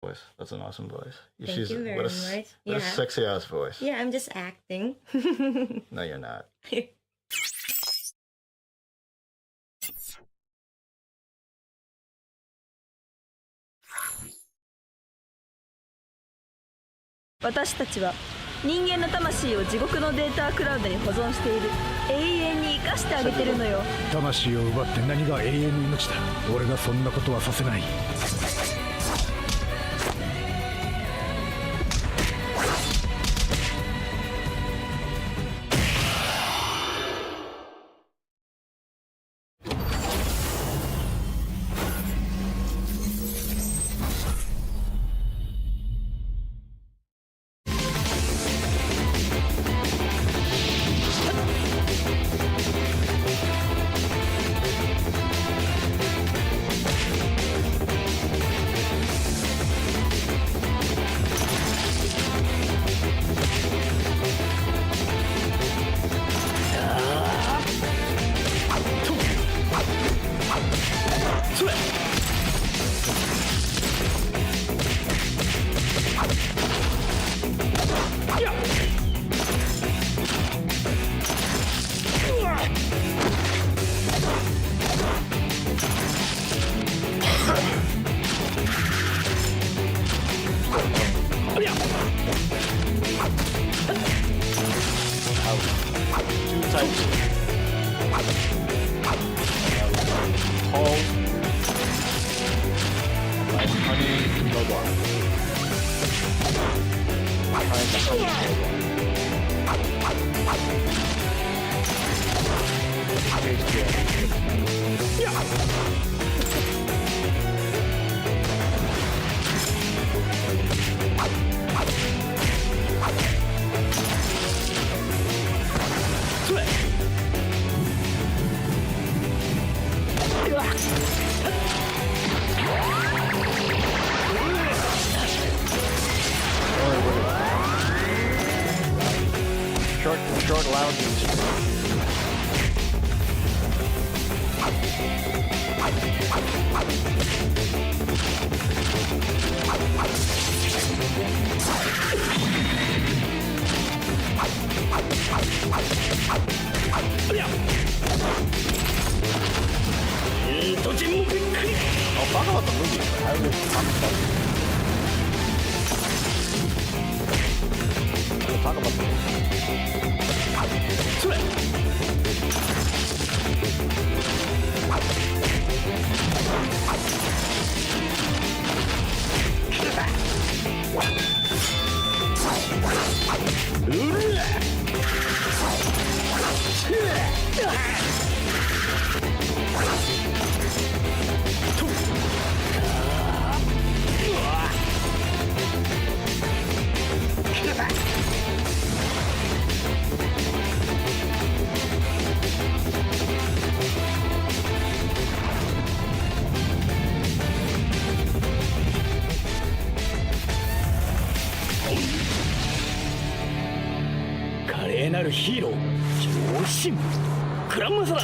voice. That's an awesome voice. Thank you very much. What a sexy ass voice. Yeah, I'm just acting. No, you're not. 私たちは人間の魂を地獄のデータクラウドに保存している。永遠に生かしてあげてるのよ。魂を奪って何が永遠の命だ。俺がそんなことはさせない。Short lounges. Oh, talk about the movie. I was talk about the movie.ヒーロー超新クランマサラ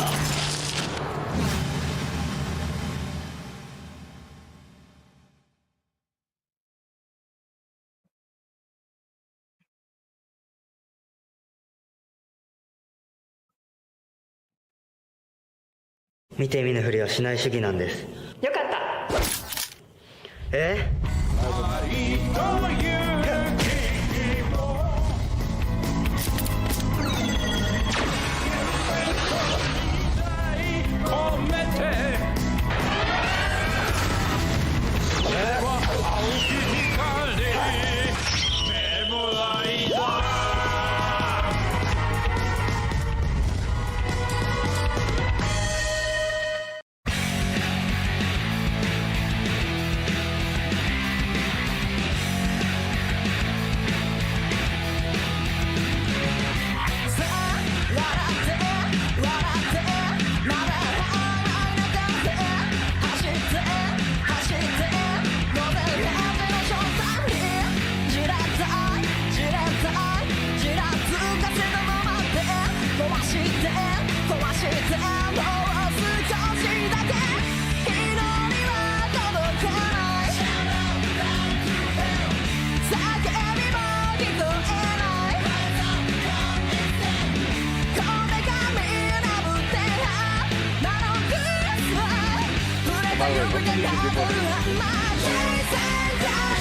見て見ぬふりはしない主義なんです。よかった。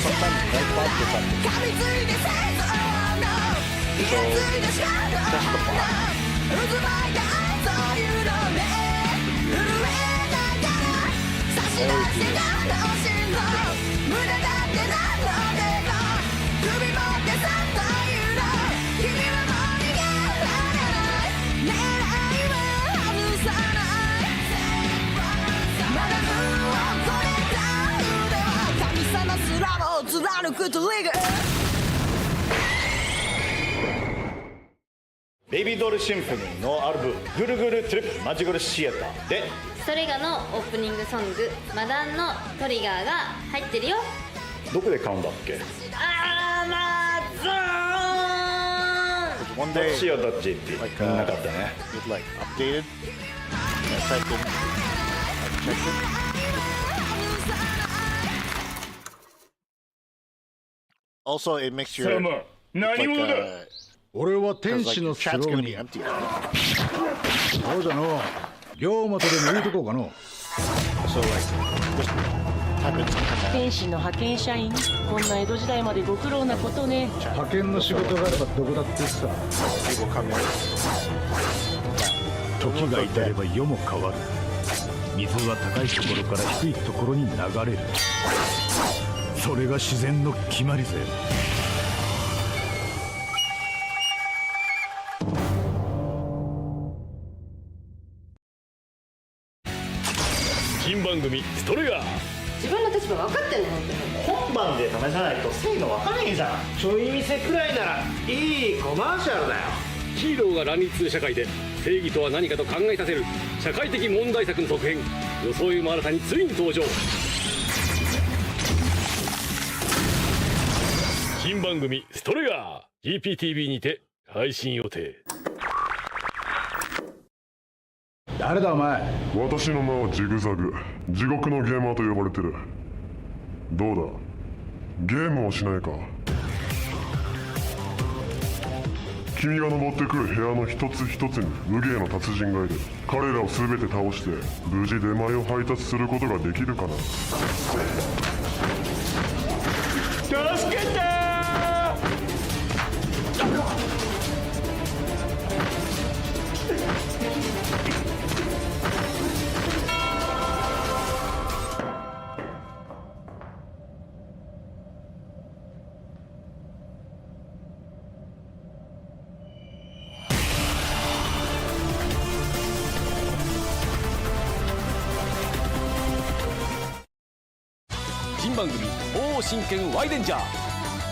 Sometimes night bots or something. So that's the plot. Very ベイビードールシンフォニーのアルブぐるぐるトリップマジゴルシアターでそれがのオープニングソングマダンのトリガーが入ってるよ。どこで買うんだっけ？アマゾン One day, シアター JP like なかったね。 it like updated. And I typed in, I checked it. Also, it makes your Summer. like, 俺は 'cause, 天 like, 使 your のス chat's ロ gonna ー be に empty. そうじゃの龍馬とでも言うとこうかの So like, just type in some kind 天使の派遣社員、こんな江戸時代までご苦労なことね。派遣の仕事があればどこだってさ people come in. 時が至れば世も変わる水は高いところから低いところに流れるそれが自然の決まりぜ新番組ストレガー自分の立場分かってんの本当に。本番で試さないとせいの分からへんじゃん。ちょい店くらいならいいコマーシャルだよ。ヒーローが乱立する社会で正義とは何かと考えさせる社会的問題作の続編装いも新たについに登場。新番組ストレガー GPTV にて配信予定。誰だお前私の名はジグザグ、地獄のゲーマーと呼ばれてる。どうだ、ゲームをしないか。君が登ってくる部屋の一つ一つに無芸の達人がいる。彼らを全て倒して無事出前を配達することができるかな。助けてー。新番組「王真剣ワイデンジャー」。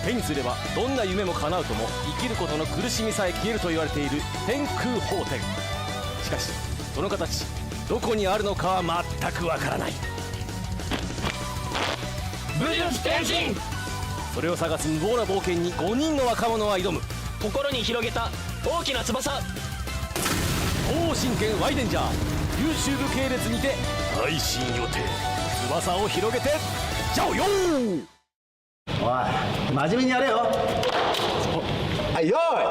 手にすればどんな夢も叶うとも生きることの苦しみさえ消えると言われている天空宝典。しかしその形どこにあるのかは全くわからない。武術天神。それを探す無謀な冒険に5人の若者は挑む。心に広げた大きな翼。王真剣ワイデンジャー YouTube 系列にて配信予定。翼を広げてじゃおよー。おい、真面目にやれよ。はい、よーい。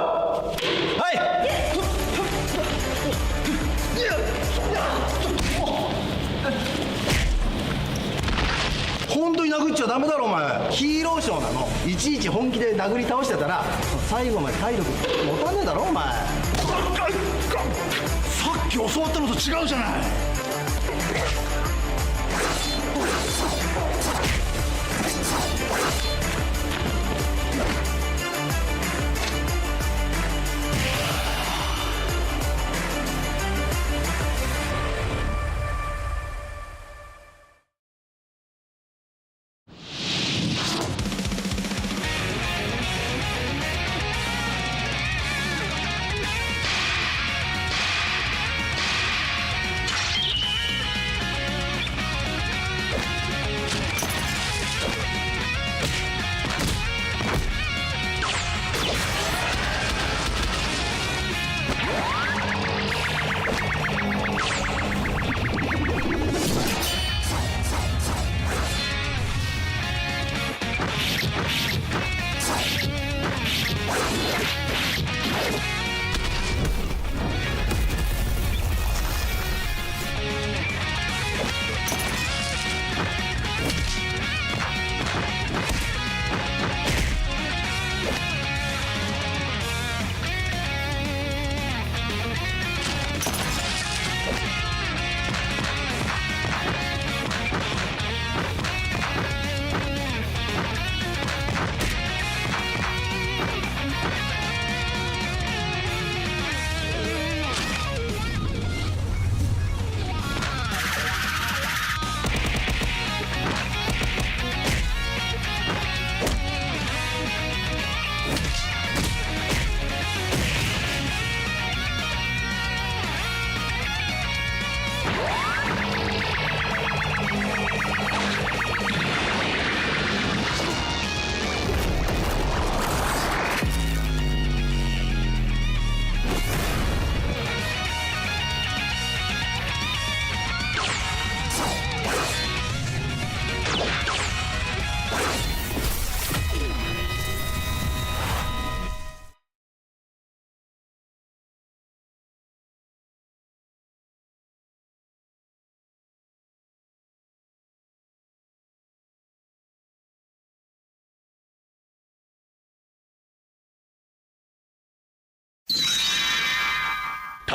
はい。本当に殴っちゃダメだろお前。ヒーローショーなの。いちいち本気で殴り倒してたら最後まで体力持たねえだろお前。さっき教わったのと違うじゃない。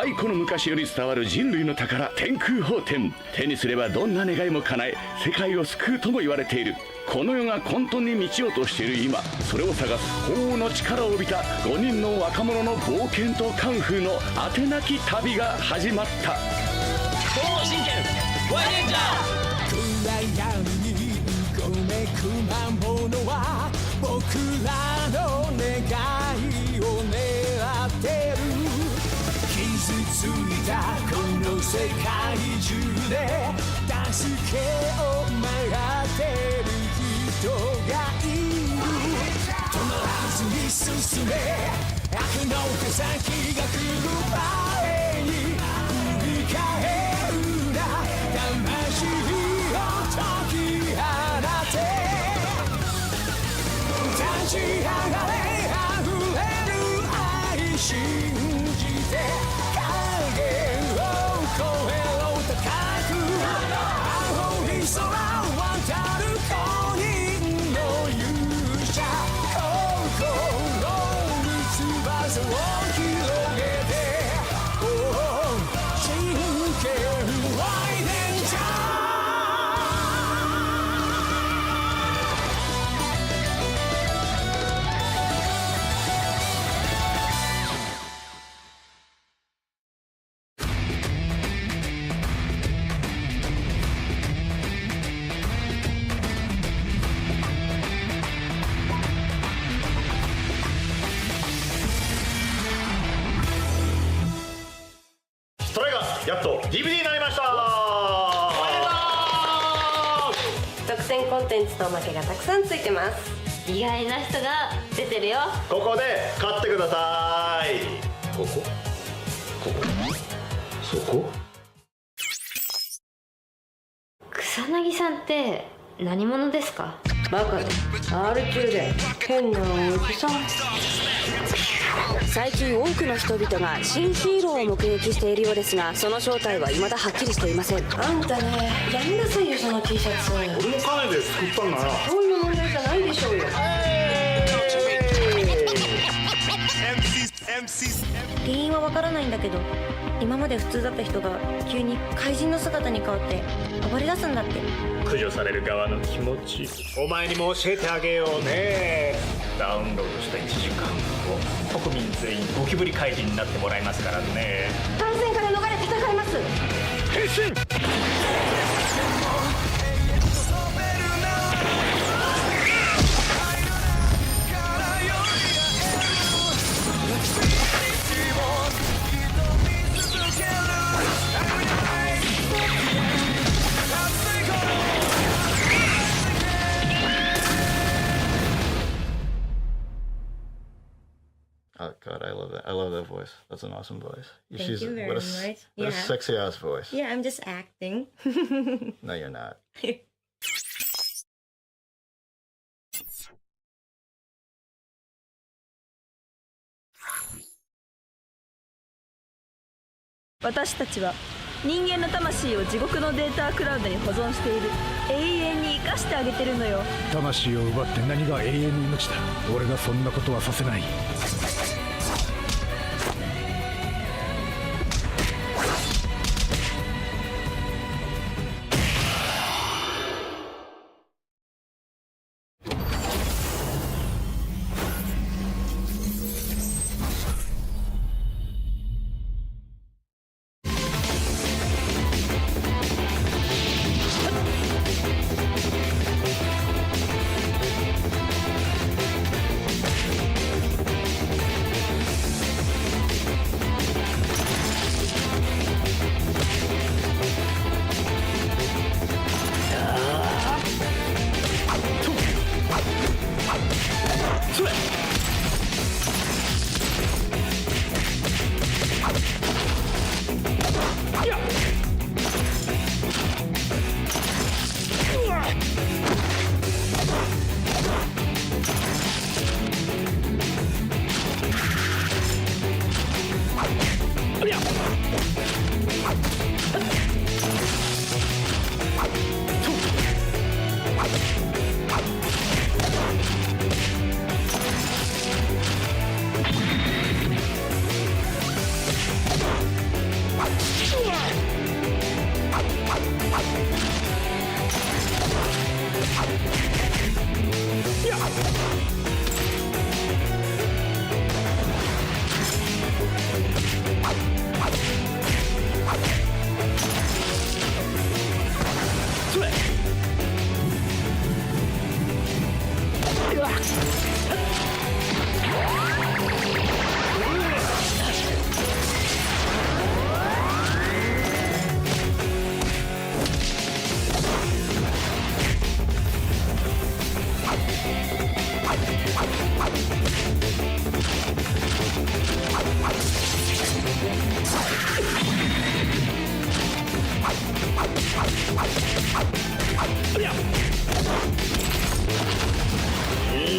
太古の昔より伝わる人類の宝天空宝典。手にすればどんな願いも叶え世界を救うとも言われている。この世が混沌に満ちようとしている今、それを探す鳳凰の力を帯びた5人の若者の冒険とカンフーの果てなき旅が始まった。東方神拳ワイレンジャー。暗闇にうごめく魔物は僕らの願いを狙ってる。傷ついたこの世界中で助けを待ってる人がいる。止まらずに進め悪の手先が来る前に振り返るな。魂を解き放て立ち上がれ。溢れる愛信じて影を越えろ高く。青い空渡る5人の勇者。心に翼を広げて真剣ワイレンジャー。それがやっと DVD になりました。特典コンテンツとおまけがたくさんついてます。意外な人が出てるよ。ここで買ってください。ここそこ。草薙さんって何者ですか？バカで R 級で変なおじさん。最近多くの人々が新ヒーローを目撃しているようですが、その正体は未だはっきりしていません。あんたね、やめなさいよその T シャツ。俺の金で作ったんだな。そういう問題じゃないでしょうよ。原因はわからないんだけど、今まで普通だった人が急に怪人の姿に変わって暴れ出すんだって。駆除される側の気持ち、お前にも教えてあげようね。ダウンロードした1時間後、国民全員ゴキブリ怪人になってもらいますからね。感染から逃れ戦います。変身。Oh God, I love that. I love that voice. That's an awesome voice. Thank you very much. What a sexy ass voice. Yeah, I'm just acting. No, you're not. 私たちは人間の魂を地獄のデータクラウドに保存している。永遠に生かしてあげてるのよ。魂を奪って何が永遠の命だ。俺がそんなことはさせない。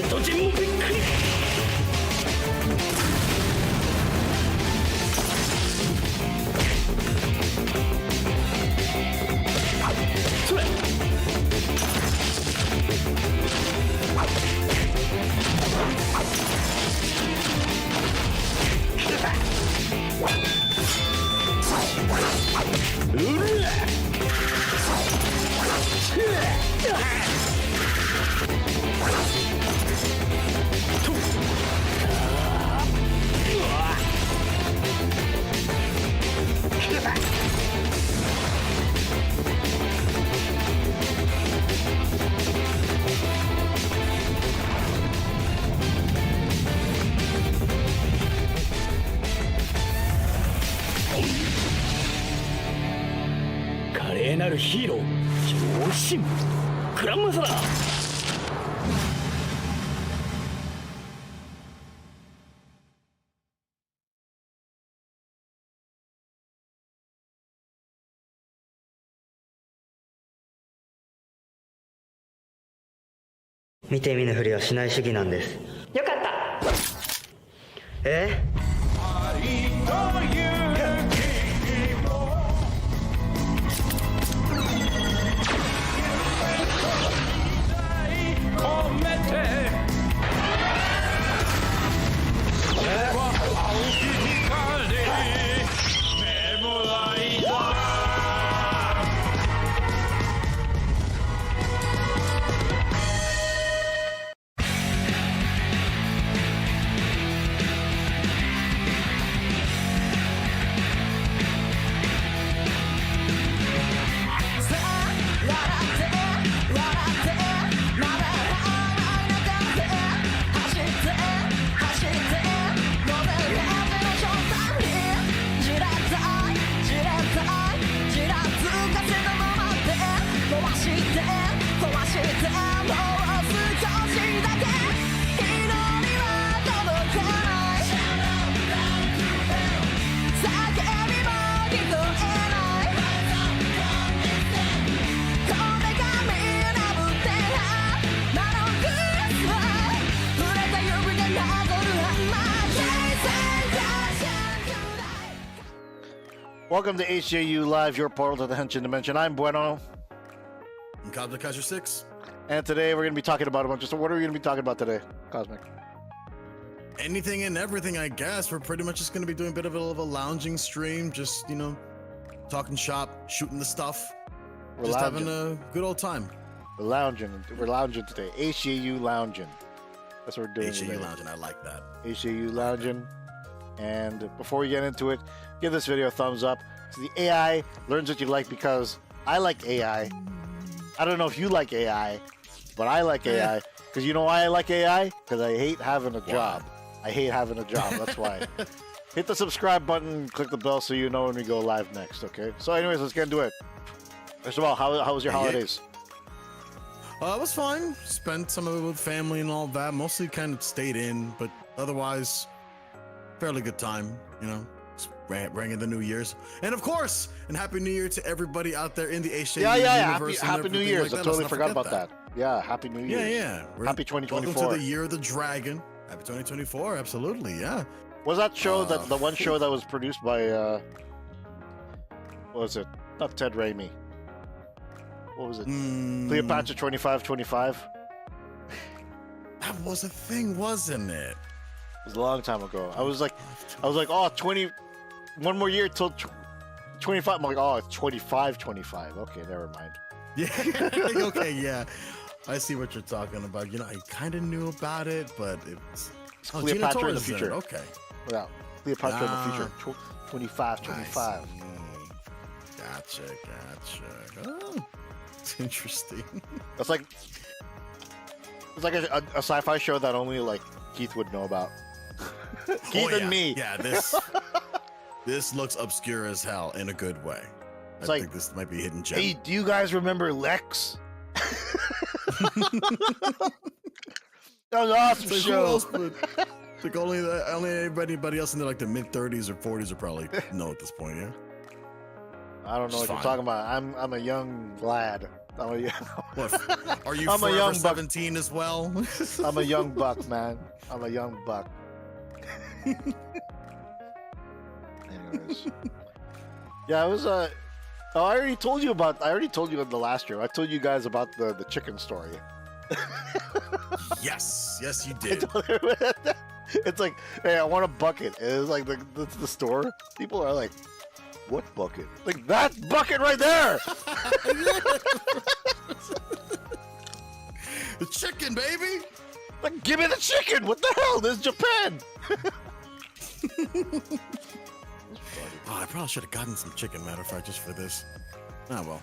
途中もびっくり。それ。華麗なるヒーロー超新クランマサラ。見て見ぬふりはしない主義なんです。よかった。え？Welcome to HJU Live, your portal to the Henshin dimension. I'm Bueno. I'm Gotchard 6. And today we're going to be talking about a bunch of stuff. What are we going to be talking about today, Cosmic? Anything and everything, I guess. We're pretty much just going to be doing a bit of a lounging stream. Just, you know, talking shop, shooting the stuff. Just having a good old time. We're lounging today. HJU lounging. That's what we're doing HJU today. lounging, I like that. HJU lounging. And before we get into it, give this video a thumbs up so the AI learns what you like, because I like AI. I don't know if you like AI, but I like AI. Because you know why I like AI? Because I hate having a job. I hate having a job. That's why. Hit the subscribe button, click the bell so you know when we go live next, okay? So anyways, let's get into it. First of all, how was your holidays? It was fine. Spent some of it with family and all that. Mostly kind of stayed in, but otherwise, fairly good time, you know? Ringing the New Year's. And of course, and Happy New Year to everybody out there in the HJU universe. Happy New Year's. I totally forgot about that. Yeah, Happy New Year's. Yeah. Happy 2024. Welcome to the Year of the Dragon. Happy 2024, absolutely, yeah. Was that show, the one show that was produced by, what was it? Not Ted Raimi. What was it? Cleopatra 2525? That was a thing, wasn't it? It was a long time ago. I was like, oh, 20, one more year till 25. I'm like, oh, it's 25. Okay, never mind. Yeah, okay, yeah. I see what you're talking about. You know, I kind of knew about it, but it's Cleopatra in the Torres future. Okay. Yeah, Cleopatra in the future. 25. Gotcha. Oh, it's interesting. It's like a sci-fi show that only like Keith would know about. Keith and me. Yeah, this looks obscure as hell in a good way. I think this might be a hidden gem. Hey, do you guys remember Lex? That was an awesome Like, show. who else would- like only anybody else in like the mid 30s or 40s would probably know at this point. Yeah. I don't know what you're talking about. I'm a young lad. I'm a young. What, are you I'm a forever young 17 as well? I'm a young buck, man. I'm a young buck. Anyways, yeah, it was oh, I already told you in the last stream. I told you guys about the chicken story. Yes, you did. It's like, hey, I want a bucket. It's like that's the store. People are like, what bucket? Like that bucket right there. The chicken, baby. Like, give me the chicken. What the hell? This is Japan. Oh, I probably should have gotten some chicken, matter of fact, just for this. Ah, well.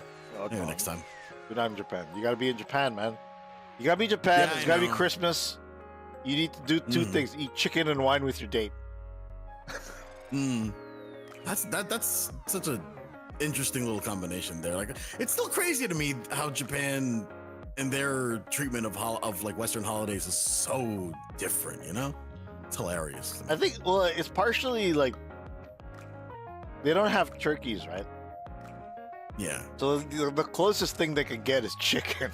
Maybe next time. You're not in Japan. You gotta be in Japan, man. You gotta be in Japan. Yeah, It's I gotta be know. Christmas. You need to do two things: eat chicken and wine with your date. That's such a interesting little combination there. Like, it's still crazy to me how Japan and their treatment of like Western holidays is so different. You know, it's hilarious. I think. Well, it's partially like they don't have turkeys, right? Yeah. So the closest thing they could get is chicken.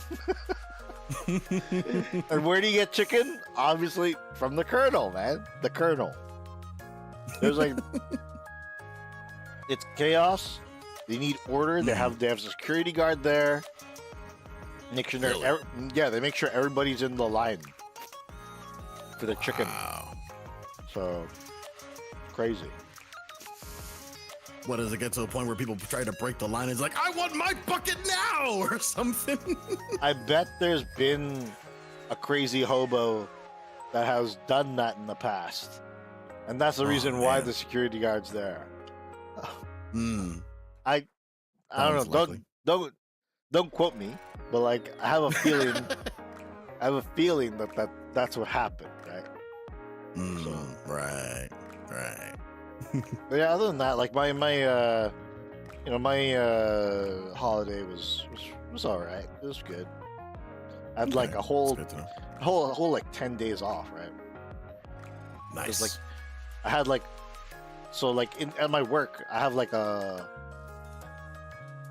And where do you get chicken? Obviously from the Colonel, man. The Colonel. There's like, it's chaos. They need order. They have a security guard there. Make sure they make sure everybody's in the line for the chicken. So crazy. What does it get to a point where people try to break the line? It's like, I want my bucket now, or something. I bet there's been a crazy hobo that has done that in the past, and that's the reason why the security guard's there. I don't know. Don't quote me, but like I have a feeling. I have a feeling that's what happened, right? Right. But yeah, other than that, like my holiday was all right. It was good. I had like a whole like 10 days off, right? Nice. Like I had like, so like at my work, I have like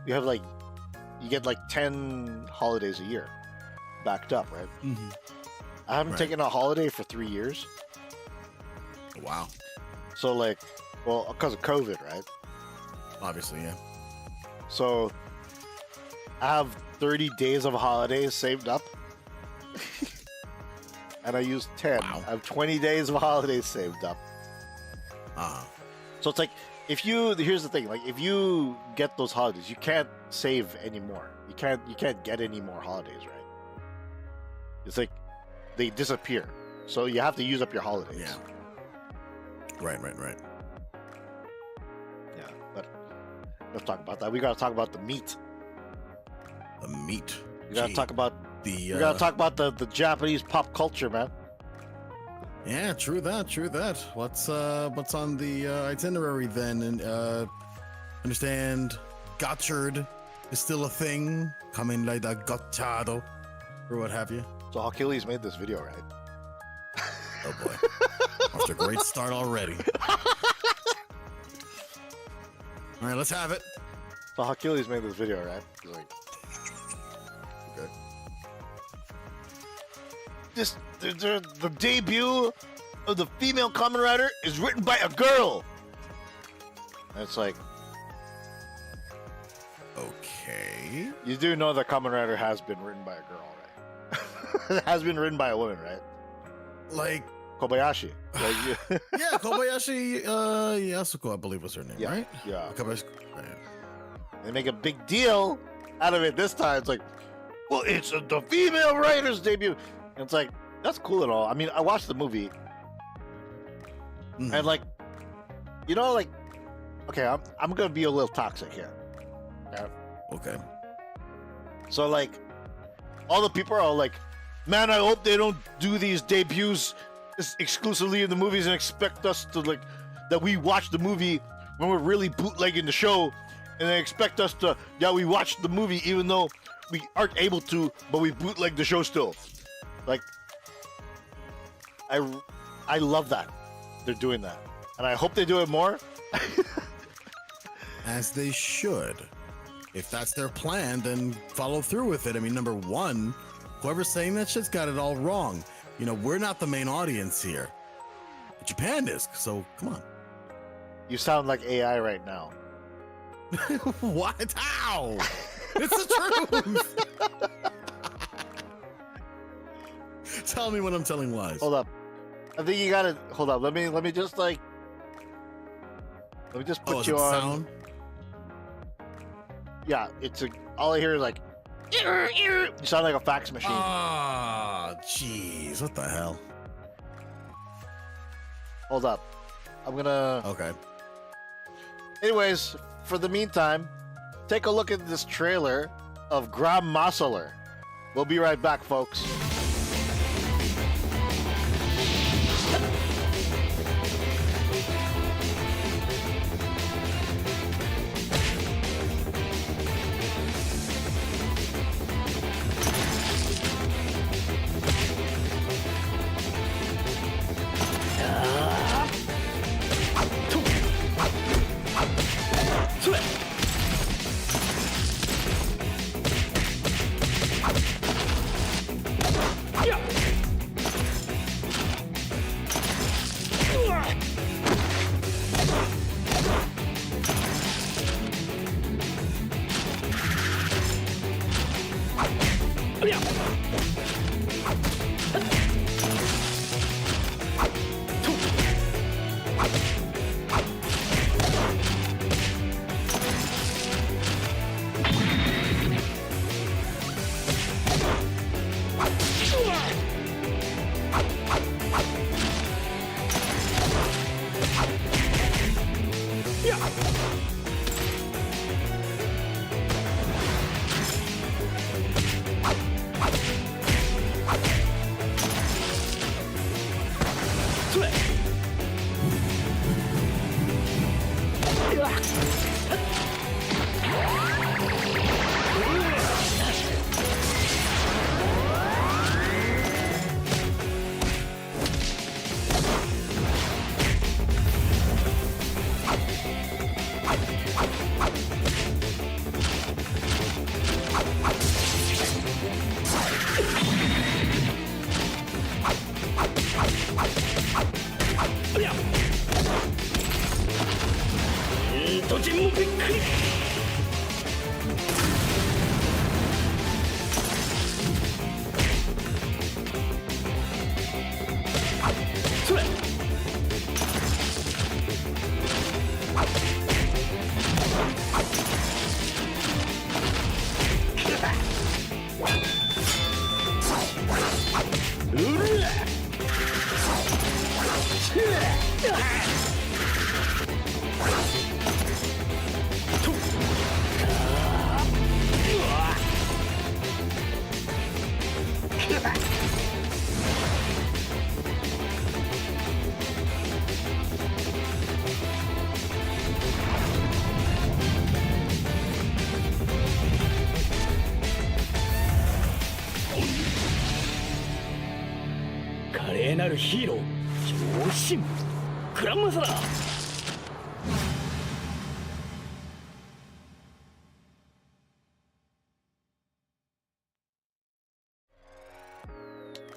you get like 10 holidays a year backed up, right? I haven't taken a holiday for 3 years. Wow. So like, well, because of COVID, right? Obviously, yeah. So I have 30 days of holidays saved up. And I used 10. I have 20 days of holidays saved up. So it's like, here's the thing, like if you get those holidays, you can't save anymore. You can't get any more holidays, right? It's like they disappear. So you have to use up your holidays. Yeah. Right. Yeah, but let's talk about that. We gotta talk about the meat. The meat. We gotta talk about we gotta talk about the Japanese pop culture, man. Yeah, true that. What's on the itinerary then? And understand Gotchard is still a thing, coming like the Gotchard or what have you. So Achilles made this video, right? Oh boy. Off to a great start already. All right, let's have it. So Achilles made this video, right? He's like, okay. The debut of the female Kamen Rider is written by a girl. And it's like, okay. You do know that Kamen Rider has been written by a girl, right? It has been written by a woman, right? Like Kobayashi. Like, yeah, Kobayashi Yasuko, I believe was her name, right? Yeah. Kobayashi. Right. They make a big deal out of it this time. It's like, well, it's the female writer's debut. And it's like, that's cool and all. I mean, I watched the movie. And like, you know, like, okay, I'm going to be a little toxic here. Okay. So like, all the people are all like, man, I hope they don't do these debuts exclusively in the movies and expect us to like, that we watch the movie when we're really bootlegging the show, and they expect us to, yeah, we watched the movie even though we aren't able to, but we bootleg the show still. Like, I love that they're doing that, and I hope they do it more. As they should. If that's their plan, then follow through with it. I mean, number one, whoever's saying that shit's got it all wrong. You know, we're not the main audience here. Japan is, so come on. You sound like AI right now. What? How? It's the truth. Tell me when I'm telling lies. Hold up. I think you gotta hold up. Let me just like put you on. Sound? Yeah, it's all I hear is like, you sound like a fax machine. Ah, jeez, what the hell? Hold up, I'm gonna. Okay. Anyways, for the meantime, take a look at this trailer of Gram Masaler. We'll be right back, folks.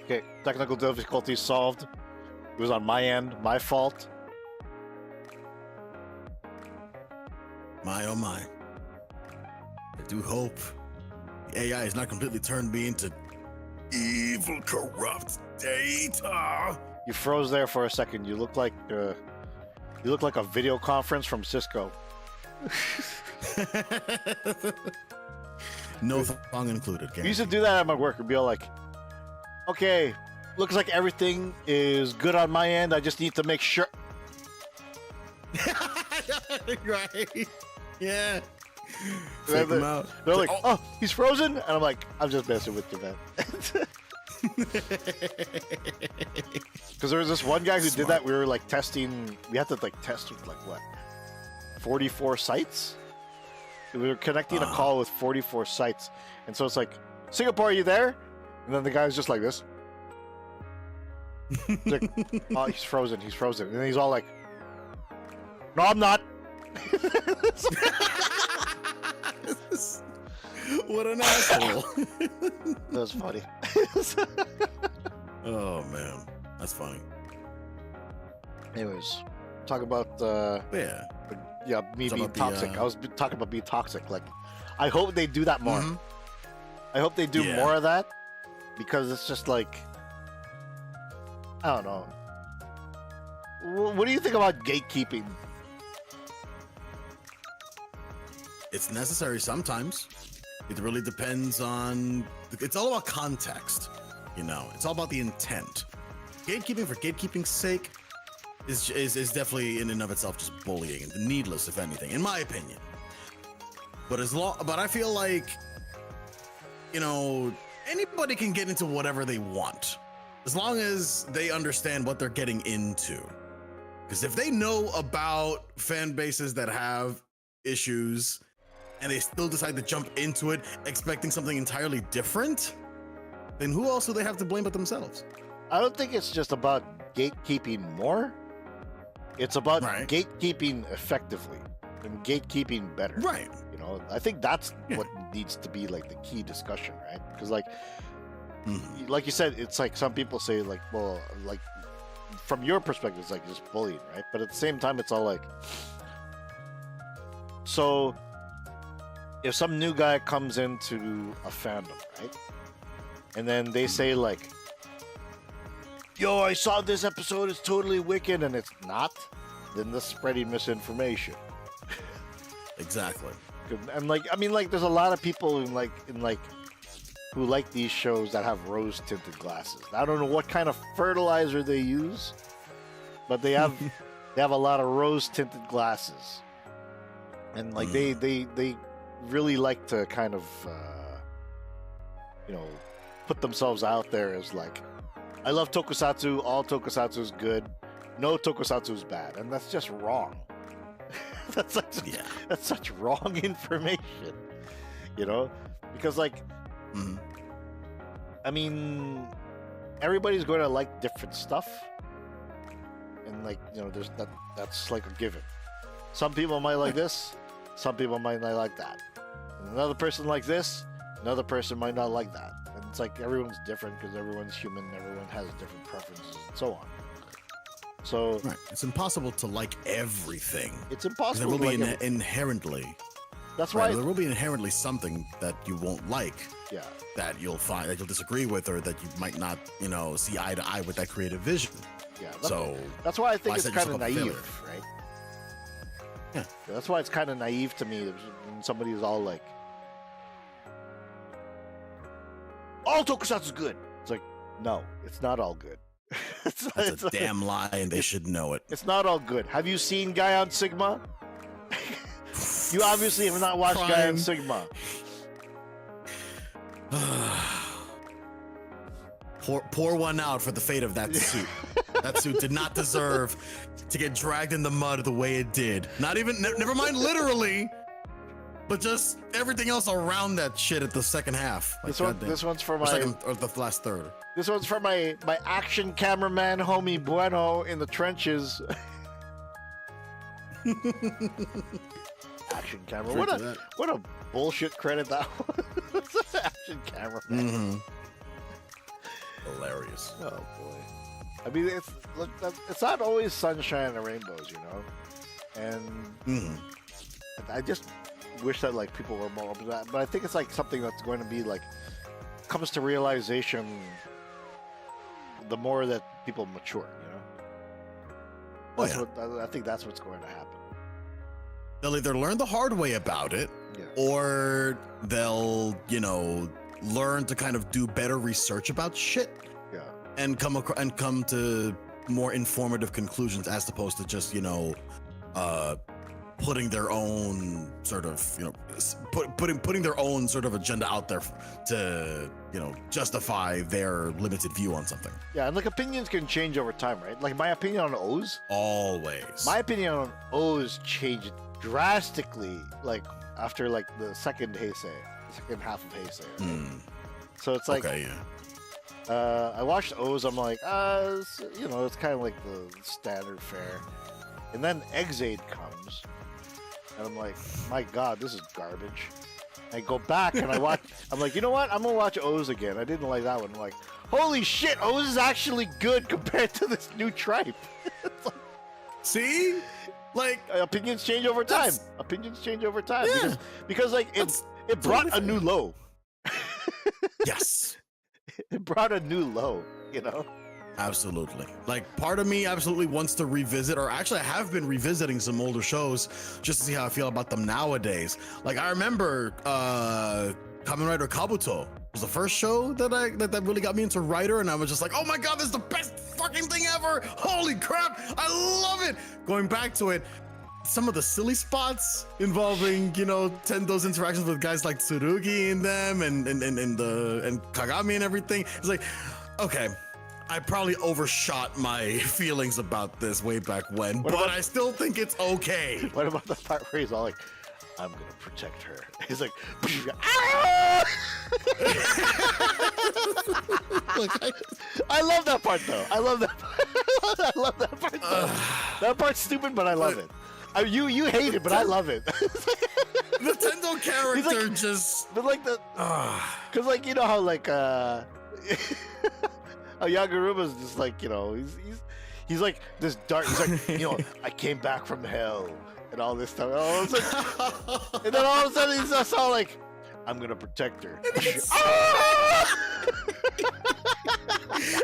Okay, technical difficulties solved. It was on my end, my fault. My oh my. I do hope the AI is not completely turned me into evil, corrupt data. You froze there for a second. You look like a video conference from Cisco. No thong included. We used to do that at my work. We'd be all like, okay, looks like everything is good on my end. I just need to make sure. Right. Yeah. They're, Fake him out. they're like, oh, he's frozen? And I'm like, I'm just messing with you, man. Because there was this one guy who did that. We were like testing, we had to like test with like what? 44 sites? We were connecting a call with 44 sites. And so it's like, Singapore, are you there? And then the guy's just like this. He's like, oh, he's frozen. He's frozen. And then he's all like, no, I'm not. What an asshole. That was funny. Oh, man. That's funny. Anyways, talk about me being toxic. I was talking about being toxic. Like, I hope they do that more. I hope they do more of that, because it's just like, I don't know. What do you think about gatekeeping? It's necessary sometimes. It really depends on. It's all about context. You know, it's all about the intent. Gatekeeping for gatekeeping's sake is definitely in and of itself just bullying and needless, if anything, in my opinion. But I feel like, you know, anybody can get into whatever they want as long as they understand what they're getting into. Because if they know about fan bases that have issues and they still decide to jump into it expecting something entirely different, then who else do they have to blame but themselves? I don't think it's just about gatekeeping more. It's about gatekeeping effectively and gatekeeping better. Right. You know, I think that's what needs to be like the key discussion, right? Because like you said, it's like some people say like, well, like from your perspective, it's like just bullying, right? But at the same time, it's all like, so if some new guy comes into a fandom, right? And then they say like, yo, I saw this episode, it's totally wicked, and it's not, then they're spreading misinformation. Exactly. And like, I mean, like, there's a lot of people who like these shows that have rose-tinted glasses. I don't know what kind of fertilizer they use, but they have they have a lot of rose-tinted glasses, and like they really like to kind of you know, put themselves out there as like, I love tokusatsu, all tokusatsu is good, no tokusatsu is bad, and that's just wrong. That's such wrong information, you know, because like, I mean, everybody's going to like different stuff, and like, you know, that's like a given. Some people might like this, some people might not like that, and another person like this, another person might not like that. And it's like everyone's different because everyone's human, everyone has different preferences and so on. So it's impossible to like everything. It's impossible. There will to be like inherently. That's why there will be inherently something that you won't like. Yeah. That you'll find that you'll disagree with, or that you might not, you know, see eye to eye with that creative vision. Yeah. So that's why I think it's set kind of yourself up for naive, right? Yeah. That's why it's kind of naive to me when somebody's all like, all tokusatsu is good. It's like, no, it's not all good. That's a damn lie, and they should know it. It's not all good. Have you seen Guy on Sigma? You obviously have not watched Guy on Sigma. Pour one out for the fate of that suit. That suit did not deserve to get dragged in the mud the way it did. Not even, never mind literally, but just everything else around that shit at the second half. Like, this one's for my second, or the last third. This one's for my action cameraman homie Bueno in the trenches. Action camera. What a bullshit credit that was. Action cameraman. Hilarious. Oh boy. I mean, it's not always sunshine and rainbows, you know. And I just wish that like people were more open to that. But I think it's like something that's going to be like comes to realization the more that people mature, you know. I think that's what's going to happen. they'll either learn the hard way about it, or they'll, you know, learn to kind of do better research about shit. Yeah. And come to more informative conclusions as opposed to just, you know, putting their own sort of, you know, putting their own sort of agenda out there to, you know, justify their limited view on something. Yeah, and like opinions can change over time, right? Like my opinion on O's. Always. My opinion on O's changed drastically, like after like the second Heisei, the second half of Heisei. Right? So it's like, okay, I watched O's. I'm like, you know, it's kind of like the standard fare. And then Exade comes, and I'm like, my God, this is garbage. I go back and I watch. I'm like, you know what? I'm gonna watch O's again. I didn't like that one. I'm like, holy shit, O's is actually good compared to this new tripe. See, like opinions change over time. Opinions change over time because like it brought a new low. Yes, it brought a new low. You know. Absolutely. Like, part of me absolutely wants to revisit, or actually I have been revisiting some older shows just to see how I feel about them nowadays. Like, I remember Kamen Rider Kabuto was the first show that that really got me into Rider, and I was just like, oh my God, this is the best fucking thing ever. Holy crap, I love it. Going back to it, some of the silly spots involving, you know, Tendo's interactions with guys like Tsurugi and them and Kagami and everything. It's like, okay, I probably overshot my feelings about this way back when, but I still think it's okay. What about the part where he's all like, I'm gonna protect her? He's like, ah! I love that part though. I love that part. I love that part though. That part's stupid, but I love it. You hate it, but I love it. The Tendo character like, just... But like the... Because like, you know how like... Yagaruma's just like, you know, he's like this dark. He's like, you know, I came back from hell and all this stuff. And then all of a sudden he's just all like, I'm gonna protect her.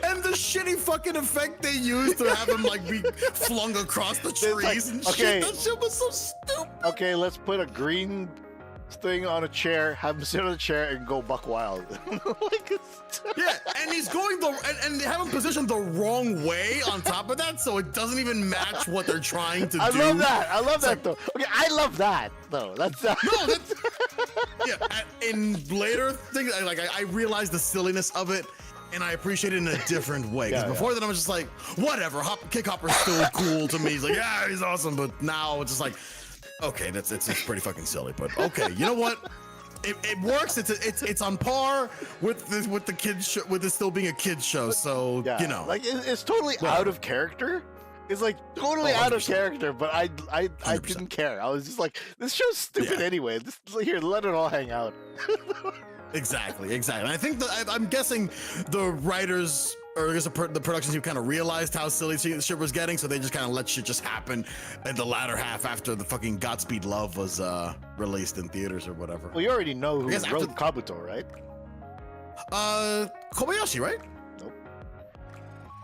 And the shitty fucking effect they used to have him like be flung across the trees and shit. That shit was so stupid. Okay, let's put a green thing on a chair, have him sit on the chair, and go buck wild. Yeah, and he's going and they have him positioned the wrong way on top of that, so it doesn't even match what they're trying to do. I love that. I love that though. Okay, I love that though. That's no, that's yeah. In later things, I realized the silliness of it, and I appreciate it in a different way. Because before that, I was just like, whatever. Kick Hopper's still cool to me. He's like, yeah, he's awesome. But now it's just like, okay, it's pretty fucking silly. But okay, you know what? It works. It's on par with the kids show, with it still being a kids show. So you know, like it's totally out of character. It's like totally out of character. But I didn't care. I was just like, this show's stupid anyway. Here, let it all hang out. Exactly. And I think I'm guessing the writers, or I guess the production team, kind of realized how silly shit was getting, so they just kind of let shit just happen in the latter half after the fucking Godspeed Love was released in theaters or whatever. Well, you already know who wrote Kabuto, right? Kobayashi, right? Nope.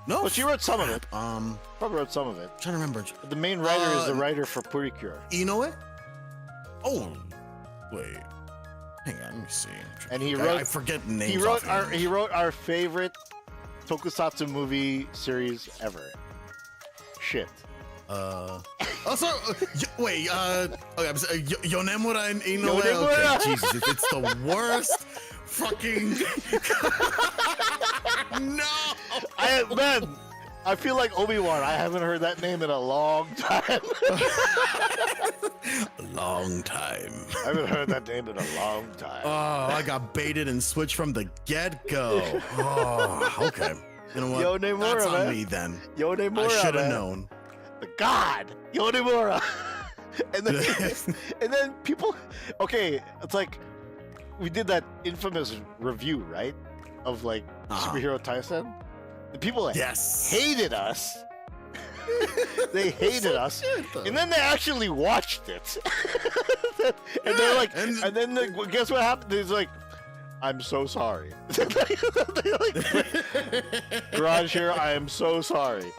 No, but she wrote some of it. Probably wrote some of it. I'm trying to remember. The main writer is the writer for Purikure. Inoue? Oh, wait. Hang on, let me see. And he wrote. I forget names. He wrote our favorite tokusatsu movie series ever. Shit. Also, wait. Okay, Yonemura and Inoue. Yonemura. Okay, Jesus, it's the worst fucking. No. Man, I feel like Obi-Wan. I haven't heard that name in a long time. A long time. I haven't heard that name in a long time. Oh, I got baited and switched from the get-go. Oh, okay. You know what? Yonemura, that's on man. me then. Yonemura, I should have man. known. The God, Yonemura. and then people. Okay, it's like we did that infamous review, right? Of like Superhero Tyson. The people hated us. They hated us, and then they actually watched it. And they're like, and then guess what happened? It's like, I'm so sorry. Garage here, I am so sorry.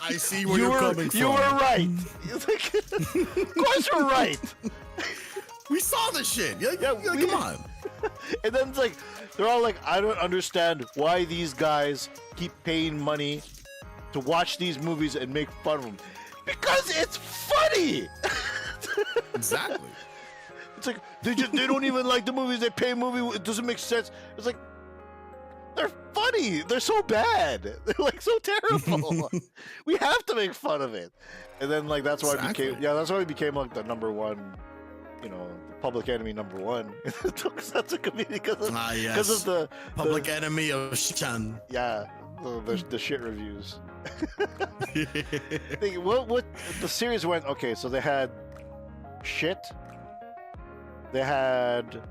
I see where you're coming from. You were right. Of course you're right. We saw the shit. Yeah, come on. And then it's like, they're all like, I don't understand why these guys keep paying money to watch these movies and make fun of them. Because it's funny. Exactly. It's like, they don't even like the movies. They pay movie. It doesn't make sense. It's like, they're funny. They're so bad. They're like so terrible. We have to make fun of it. And then like, that's why it became, that's why it became like the number one, the public enemy number one. That's a comedian because of the public enemy of Shan. Yeah, the shit reviews. What the series went, okay, so they had shit. They had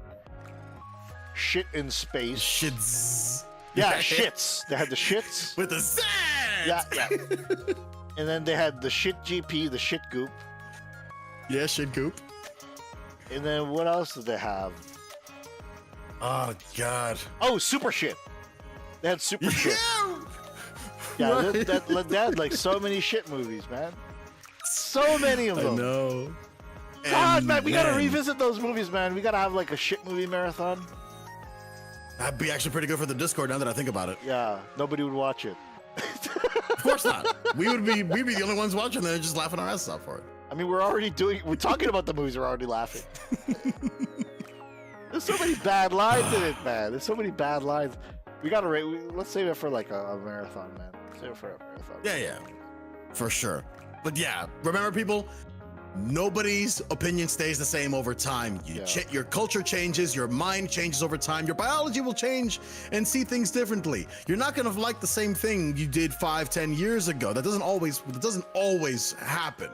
shit in space. Shits. Yeah, shits. They had the shits. With the Z! Yeah. And then they had the shit GP, the shit goop. Yeah, shit goop. And then what else did they have? Oh, God. Oh, super shit. They had super shit. Yeah, they had like so many shit movies, man. So many of them. I know. God, man, we gotta revisit those movies, man. We gotta have like a shit movie marathon. That'd be actually pretty good for the Discord now that I think about it. Yeah, nobody would watch it. Of course not. We'd be the only ones watching there just laughing our asses off for it. I mean, we're talking about the movies, we're already laughing. There's so many bad lines in it, man. There's so many bad lines. We gotta let's save it for like a marathon, man. Save it for a marathon. Yeah. For sure. But yeah, remember people, nobody's opinion stays the same over time. Your culture changes, your mind changes over time, your biology will change and see things differently. You're not gonna like the same thing you did 5-10 years ago. That doesn't always happen.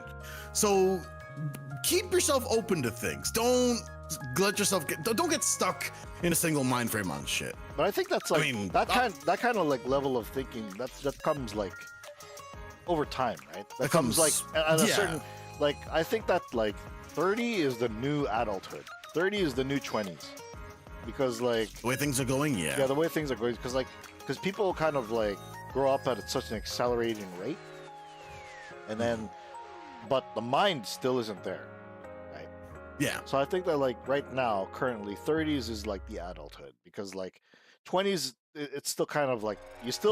So keep yourself open to things. Don't let yourself don't get stuck in a single mind frame on shit. But I think that's like that kind of like level of thinking that comes like over time, right? That comes like at a certain, like, I think that like 30 is the new adulthood. 30 is the new 20s. Because like the way things are going, yeah, the way things are going, because people kind of like grow up at such an accelerating rate, and then but the mind still isn't there, right? Yeah. So I think that like right now, currently 30s is like the adulthood, because like 20s, it's still kind of like it's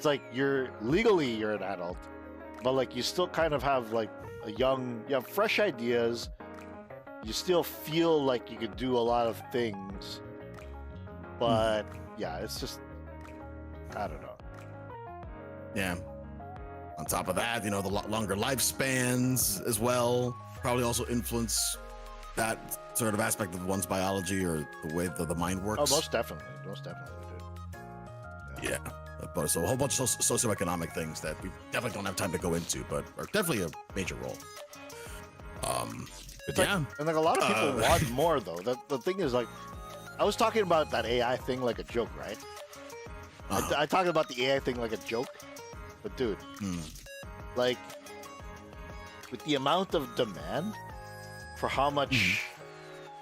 like you're an adult, but like you still kind of have like you have fresh ideas. You still feel like you could do a lot of things, but yeah, it's just, I don't know. Yeah. On top of that, the longer lifespans as well probably also influence that sort of aspect of one's biology or the way the mind works. Oh, most definitely, dude. Yeah. But so a whole bunch of socioeconomic things that we definitely don't have time to go into, but are definitely a major role. It's like, and like a lot of people want more though. The thing is, like, I was talking about that AI thing like a joke, right? I talked about the AI thing like a joke, but dude, like, with the amount of demand for how much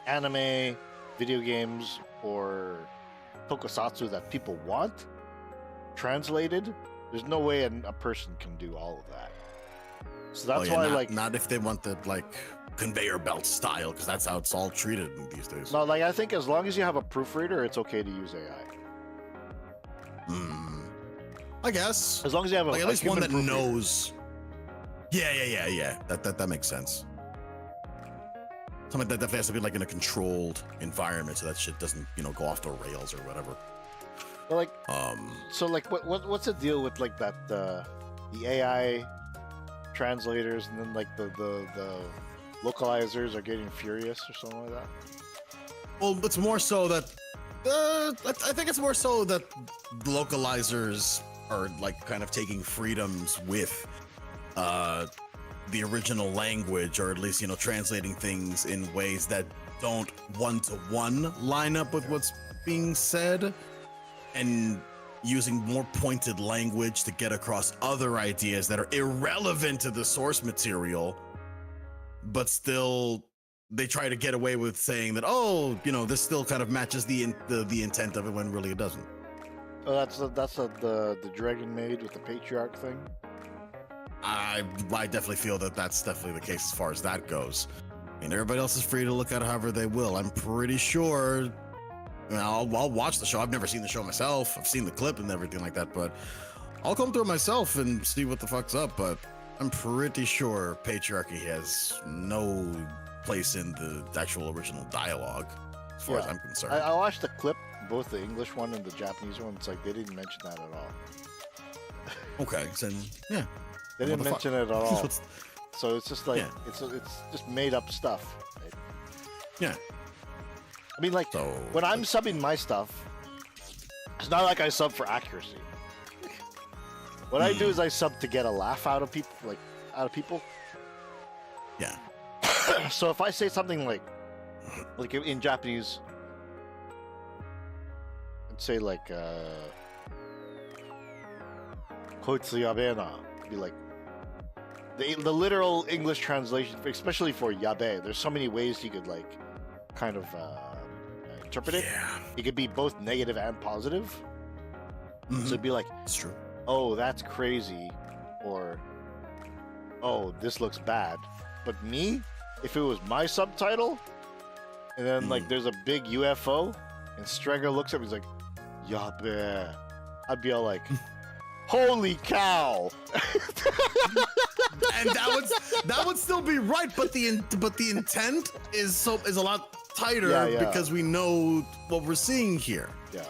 anime, video games, or tokusatsu that people want translated, there's no way a person can do all of that. So that's why, not if they want the conveyor belt style, because that's how it's all treated these days. No, I think as long as you have a proofreader, it's okay to use AI. I guess as long as you have at least one that knows. Yeah. That makes sense. Something that definitely has to be in a controlled environment, so that shit doesn't go off the rails or whatever. But so what's the deal with that the AI translators, and then the localizers are getting furious or something like that? Well, it's more so that I think it's more so that localizers are kind of taking freedoms with the original language, or at least translating things in ways that don't one-to-one line up with what's being said, and using more pointed language to get across other ideas that are irrelevant to the source material, but still they try to get away with saying that, oh, you know, this still kind of matches the intent of it when really it doesn't. Oh, that's the Dragon Maid with the patriarch thing. I definitely feel that that's definitely the case as far as that goes. I mean, everybody else is free to look at it however they will. I'm pretty sure. I mean, I'll watch the show. I've never seen the show myself. I've seen the clip and everything like that, but I'll come through it myself and see what the fuck's up. But I'm pretty sure patriarchy has no place in the actual original dialogue, as far as I'm concerned. I watched the clip, both the English one and the Japanese one. It's like they didn't mention that at all. Okay, so yeah, they didn't mention it at all. So it's just like it's just made up stuff. Right? Yeah. I mean, like when I'm subbing my stuff, it's not like I sub for accuracy. What I do is I sub to get a laugh out of people, Yeah. So if I say something like in Japanese, I'd say like "koitsu yabe na," be like the literal English translation, especially for yabe. There's so many ways you could like kind of interpret it. Yeah. It could be both negative and positive. So it'd be like, it's true. Oh, that's crazy, or oh, this looks bad. But me, if it was my subtitle, and then like there's a big UFO, and Strenger looks at me, he's like, yabe, I'd be all like, holy cow. And that would still be right, but the intent is a lot tighter because we know what we're seeing here. Yeah.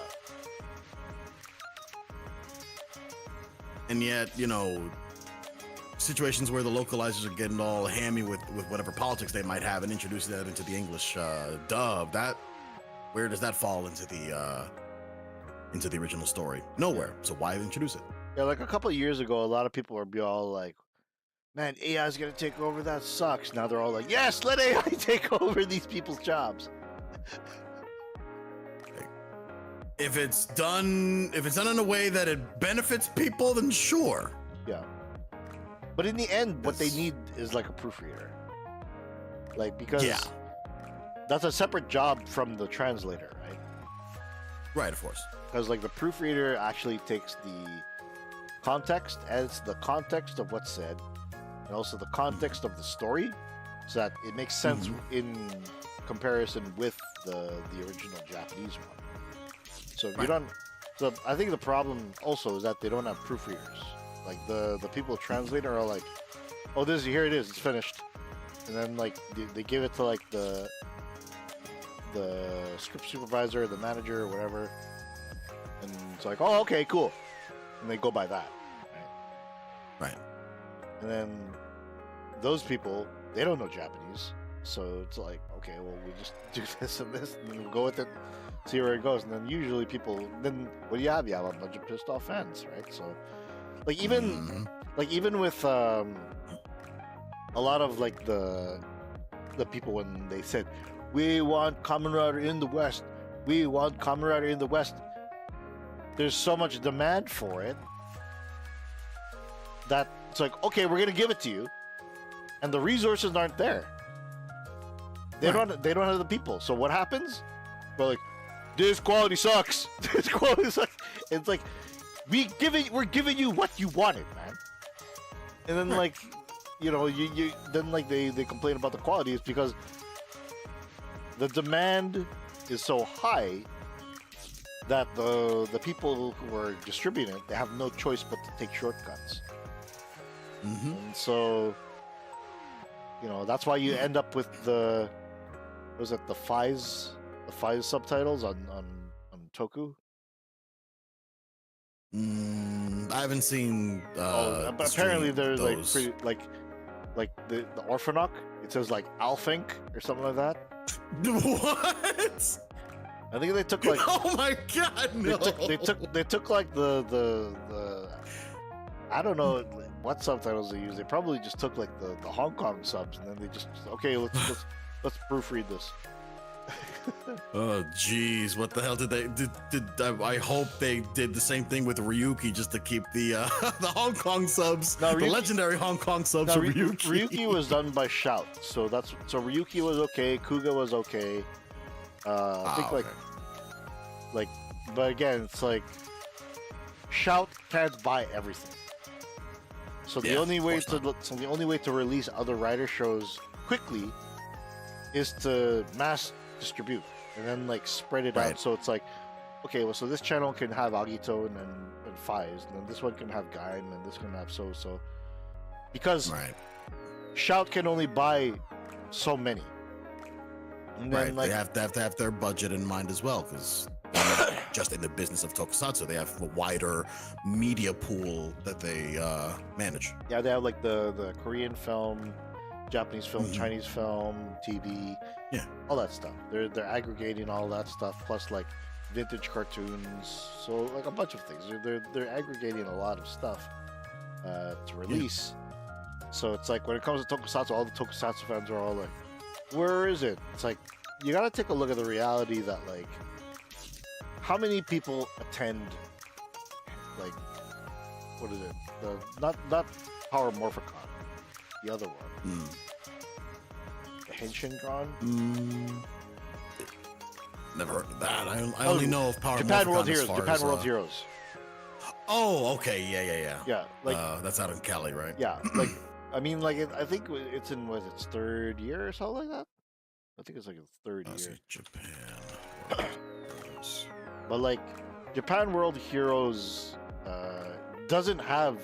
And yet, you know, situations where the localizers are getting all hammy with whatever politics they might have and introducing that into the English dub, where does that fall into the original story? Nowhere. So why introduce it? Yeah, like a couple of years ago, a lot of people would be all like, man, AI is going to take over. That sucks. Now they're all like, yes, let AI take over these people's jobs. If it's done in a way that it benefits people, then sure. Yeah. But in the end, what they need is like a proofreader. Like, because that's a separate job from the translator, right? Right, of course. Because like the proofreader actually takes the context, adds the context of what's said, and also the context of the story, so that it makes sense in comparison with the original Japanese one. So you don't. So I think the problem also is that they don't have proofreaders. Like the people translating are like, oh, here it is, it's finished, and then like they give it to like the script supervisor, the manager, or whatever, and it's like, oh, okay, cool, and they go by that, right? And then those people, they don't know Japanese, so it's like, okay, well, we just do this and this, and then we'll go with it, see where it goes, and then usually people, then what do you have? You have a bunch of pissed off fans, right? So, like even with a lot of like the people when they said, we want camaraderie in the West, we want camaraderie in the West, there's so much demand for it that it's like, okay, we're gonna give it to you, and the resources aren't there. They don't have the people. So what happens? We're like, this quality sucks. This quality sucks. It's like we're giving you what you wanted, man. And then like, you know, you then like they complain about the quality. It's because the demand is so high that the people who are distributing it, they have no choice but to take shortcuts. And so, you know, that's why you end up with the FIS subtitles on Toku. I haven't seen. But apparently there's like pretty like the Orphanok. It says like Alfink or something like that. What? I think they took like. Oh my god! No. They took like the I don't know what subtitles they use. They probably just took like the Hong Kong subs, and then they just, okay, let's proofread this. Oh jeez, what the hell did they did I hope they did the same thing with Ryuki just to keep the the Hong Kong subs, the legendary Hong Kong subs for Ryuki. Ryuki was done by Shout, so Ryuki was okay, Kuga was okay. I think like, but again, it's like Shout can't buy everything. So the only way to release other rider shows quickly is to mass distribute and then like spread it out. So it's like, okay, well, so this channel can have Agito and Fives, and then this one can have Gaim, and this can have so. Because Shout can only buy so many. And then, they have to have their budget in mind as well, because they're not just in the business of tokusatsu, they have a wider media pool that they manage. Yeah, they have like the Korean film, Japanese film, Chinese film, TV, all that stuff. They're aggregating all that stuff, plus like vintage cartoons, so like a bunch of things. They're aggregating a lot of stuff to release. So it's like when it comes to tokusatsu, all the tokusatsu fans are all like, where is it? It's like, you gotta take a look at the reality that like, how many people attend, like, what is it? The not Power Morphicon, the other one. The Henshin Con? Never heard of that. I only know of Power Japan Morphicon World as Heroes. far Japan as, World Heroes. Oh, okay, yeah. Yeah, like that's out in Cali, right? Yeah, like I mean, like I think it's in its third year or something like that. I think it's like its third year. Japan. But like Japan World Heroes doesn't have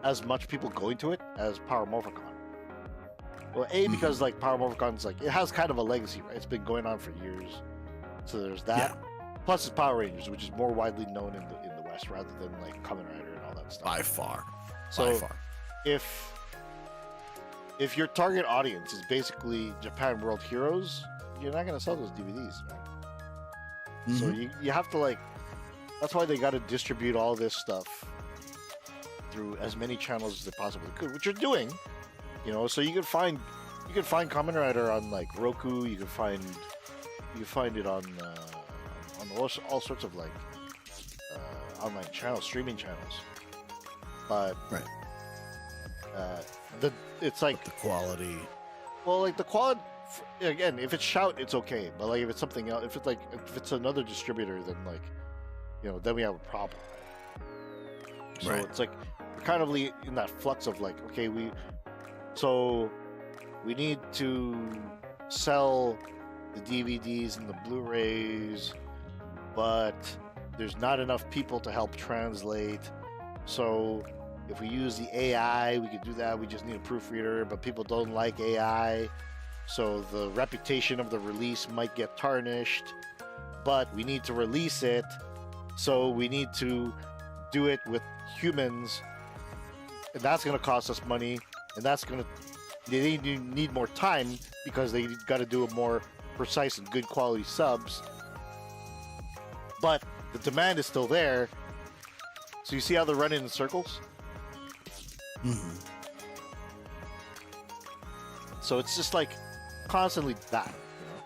as much people going to it as Power Morphicon. Well, because like Power Morphicon's like, it has kind of a legacy, right? It's been going on for years, so there's that. Plus, it's Power Rangers, which is more widely known in the West rather than like Kamen Rider and all that stuff. By far. So if your target audience is basically Japan World Heroes, you're not gonna sell those DVDs, man. So you have to like, that's why they got to distribute all this stuff through as many channels as they possibly could, which you're doing, you know. So you can find Kamen Rider on like Roku. You can find it on all sorts of like online channels, streaming channels. But it's like the quality. Well, like the quality. Again, if it's Shout, it's okay. But like if it's something else, if it's another distributor, then like, you know, then we have a problem. So it's like we're kind of in that flux of like, okay, we need to sell the DVDs and the Blu-rays, but there's not enough people to help translate. So if we use the AI, we could do that. We just need a proofreader, but people don't like AI. So the reputation of the release might get tarnished, but we need to release it. So we need to do it with humans, and that's going to cost us money, and they need more time because they got to do a more precise and good quality subs. But the demand is still there. So you see how they're running in circles? So it's just like constantly that, you know?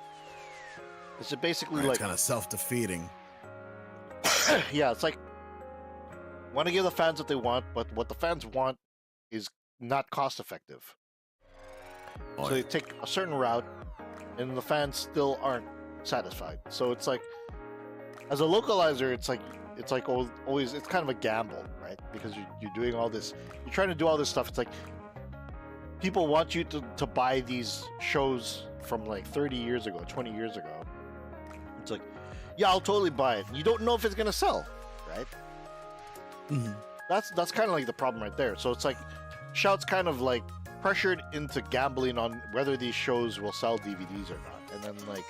It's basically like kind of self-defeating. Yeah, it's like, want to give the fans what they want, but what the fans want is not cost effective. So they take a certain route, and the fans still aren't satisfied. So it's like, as a localizer, it's like always, it's kind of a gamble, right? Because you're doing all this, you're trying to do all this stuff. It's like people want you to buy these shows from like 30 years ago, 20 years ago. It's like, yeah, I'll totally buy it. You don't know if it's gonna sell, right? That's kind of like the problem right there. So it's like Shout's kind of like pressured into gambling on whether these shows will sell DVDs or not. And then like,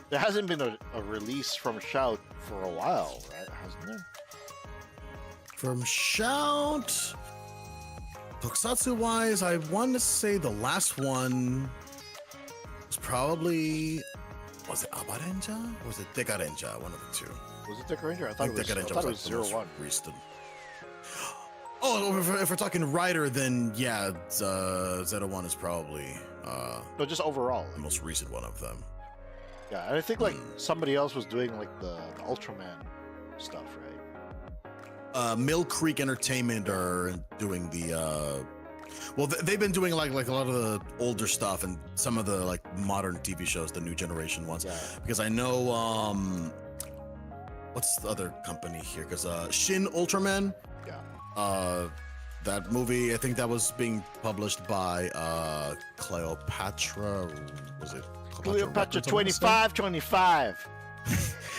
there hasn't been a release from Shout for a while, right? Hasn't there? From Shout, tokusatsu wise, I want to say the last one was probably, was it Abarenja or was it Dekarenja? One of the two. Was it Dekarenja? I thought it was 01. Recent. Oh, if we're talking Rider, then yeah, Zeta 1 is probably no, just overall the most recent one of them. Yeah, and I think like somebody else was doing like the Ultraman stuff, right? Mill Creek Entertainment are doing the well, they've been doing like a lot of the older stuff and some of the like modern TV shows, the new generation ones. Yeah. Because I know what's the other company here? Because Shin Ultraman. Yeah. That movie, I think that was being published by Cleopatra. Was it Cleopatra 2525?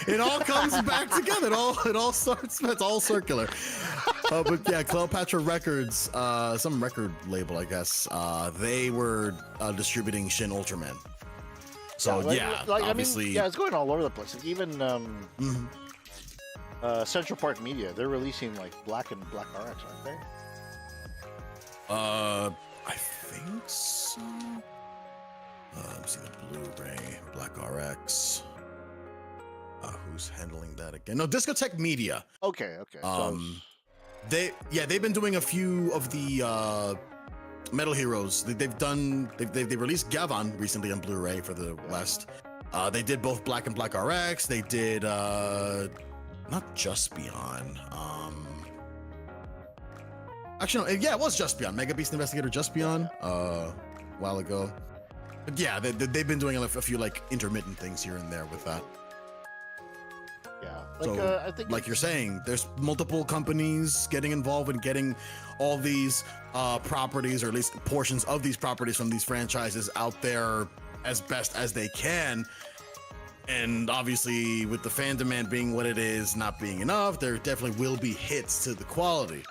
It all comes back together. It all starts. It's all circular. But yeah, Cleopatra Records, some record label, I guess. They were distributing Shin Ultraman. So yeah, obviously, I mean, yeah, it's going all over the place. Like, even Central Park Media, they're releasing like Black and Black RX, aren't they? I think so. Let me see the Blu-ray, Black RX. Who's handling that again? No, Discotech Media. Okay. They've been doing a few of the Metal Heroes. They released Gavan recently on Blu-ray for the West. They did both Black and Black RX. They did not Just Beyond. Actually, no, yeah, it was Just Beyond. Mega Beast Investigator Just Beyond a while ago. But yeah, they've been doing a few like intermittent things here and there with that. Yeah, So, I think like you're saying, there's multiple companies getting involved in getting all these properties, or at least portions of these properties from these franchises out there as best as they can. And obviously, with the fan demand being what it is, not being enough, there definitely will be hits to the quality.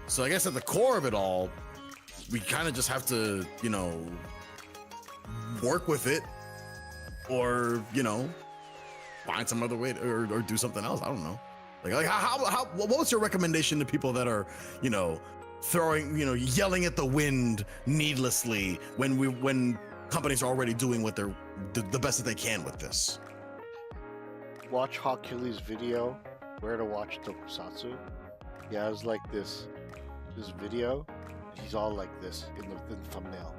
So I guess at the core of it all, we kind of just have to, work with it, or, find some other way to, or do something else. I don't know. Like what was your recommendation to people that are, throwing, yelling at the wind needlessly when companies are already doing what they're the best that they can with this? Watch Hercules' video, Where to Watch Tokusatsu. Yeah, it's like this video. He's all like this in the thumbnail.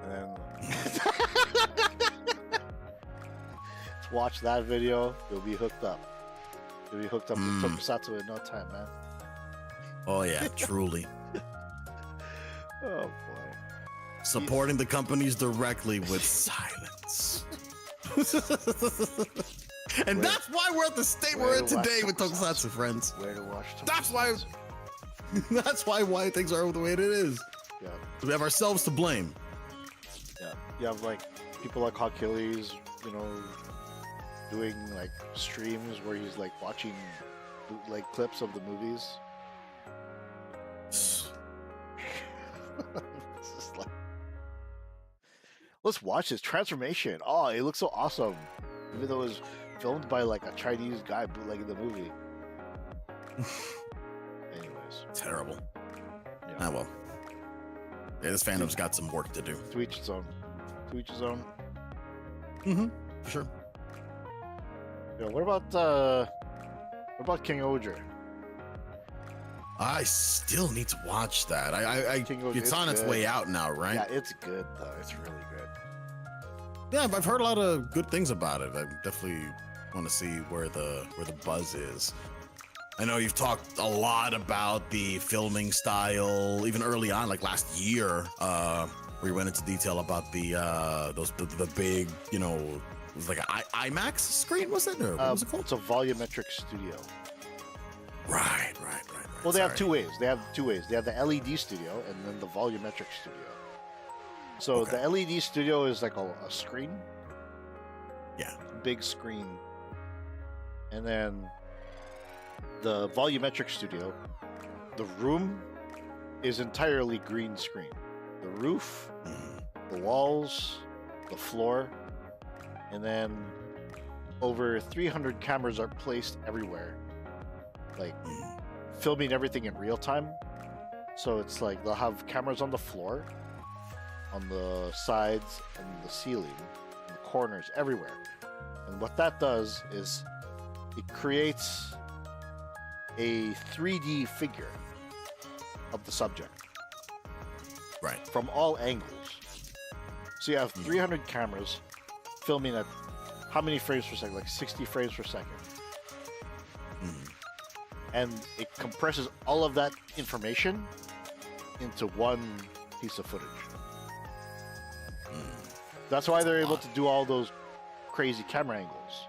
And then watch that video, you'll be hooked up. You'll be hooked up to Tokusatsu in no time, man. Oh yeah, truly. Oh boy. Supporting the companies directly with silence. And that's why we're at the state we're in today with Tokusatsu, friends. Where to watch Tokusatsu. That's why things are the way it is. Yeah. So we have ourselves to blame. Yeah. You have like people like Hercules, doing like streams where he's like watching like clips of the movies. It's just like, let's watch this transformation. Oh, it looks so awesome, even though it was filmed by like a Chinese guy bootlegging the movie. Anyways, terrible. Yeah. Ah well. Yeah, this fandom's got some work to do. To each his own. To each his own. For sure. Yeah, what about KingOhger? I still need to watch that. It's on its way out now, right? Yeah, it's good though. It's really good. Yeah, I've heard a lot of good things about it. I definitely want to see where the buzz is. I know you've talked a lot about the filming style, even early on, like last year, where you went into detail about the big, it was like an IMAX screen, was it? Or what was it called? It's a volumetric studio. Right. Well, they have two ways. They have the LED studio and then the volumetric studio. So the LED studio is like a screen. Yeah. Big screen. And then the volumetric studio, the room is entirely green screen. The roof, the walls, the floor, and then over 300 cameras are placed everywhere, like filming everything in real time. So it's like they'll have cameras on the floor, on the sides, and the ceiling, in the corners, everywhere. And what that does is it creates a 3D figure of the subject. Right. From all angles. So you have 300 cameras filming at how many frames per second? Like 60 frames per second. And it compresses all of that information into one piece of footage. That's why they're able to do all those crazy camera angles.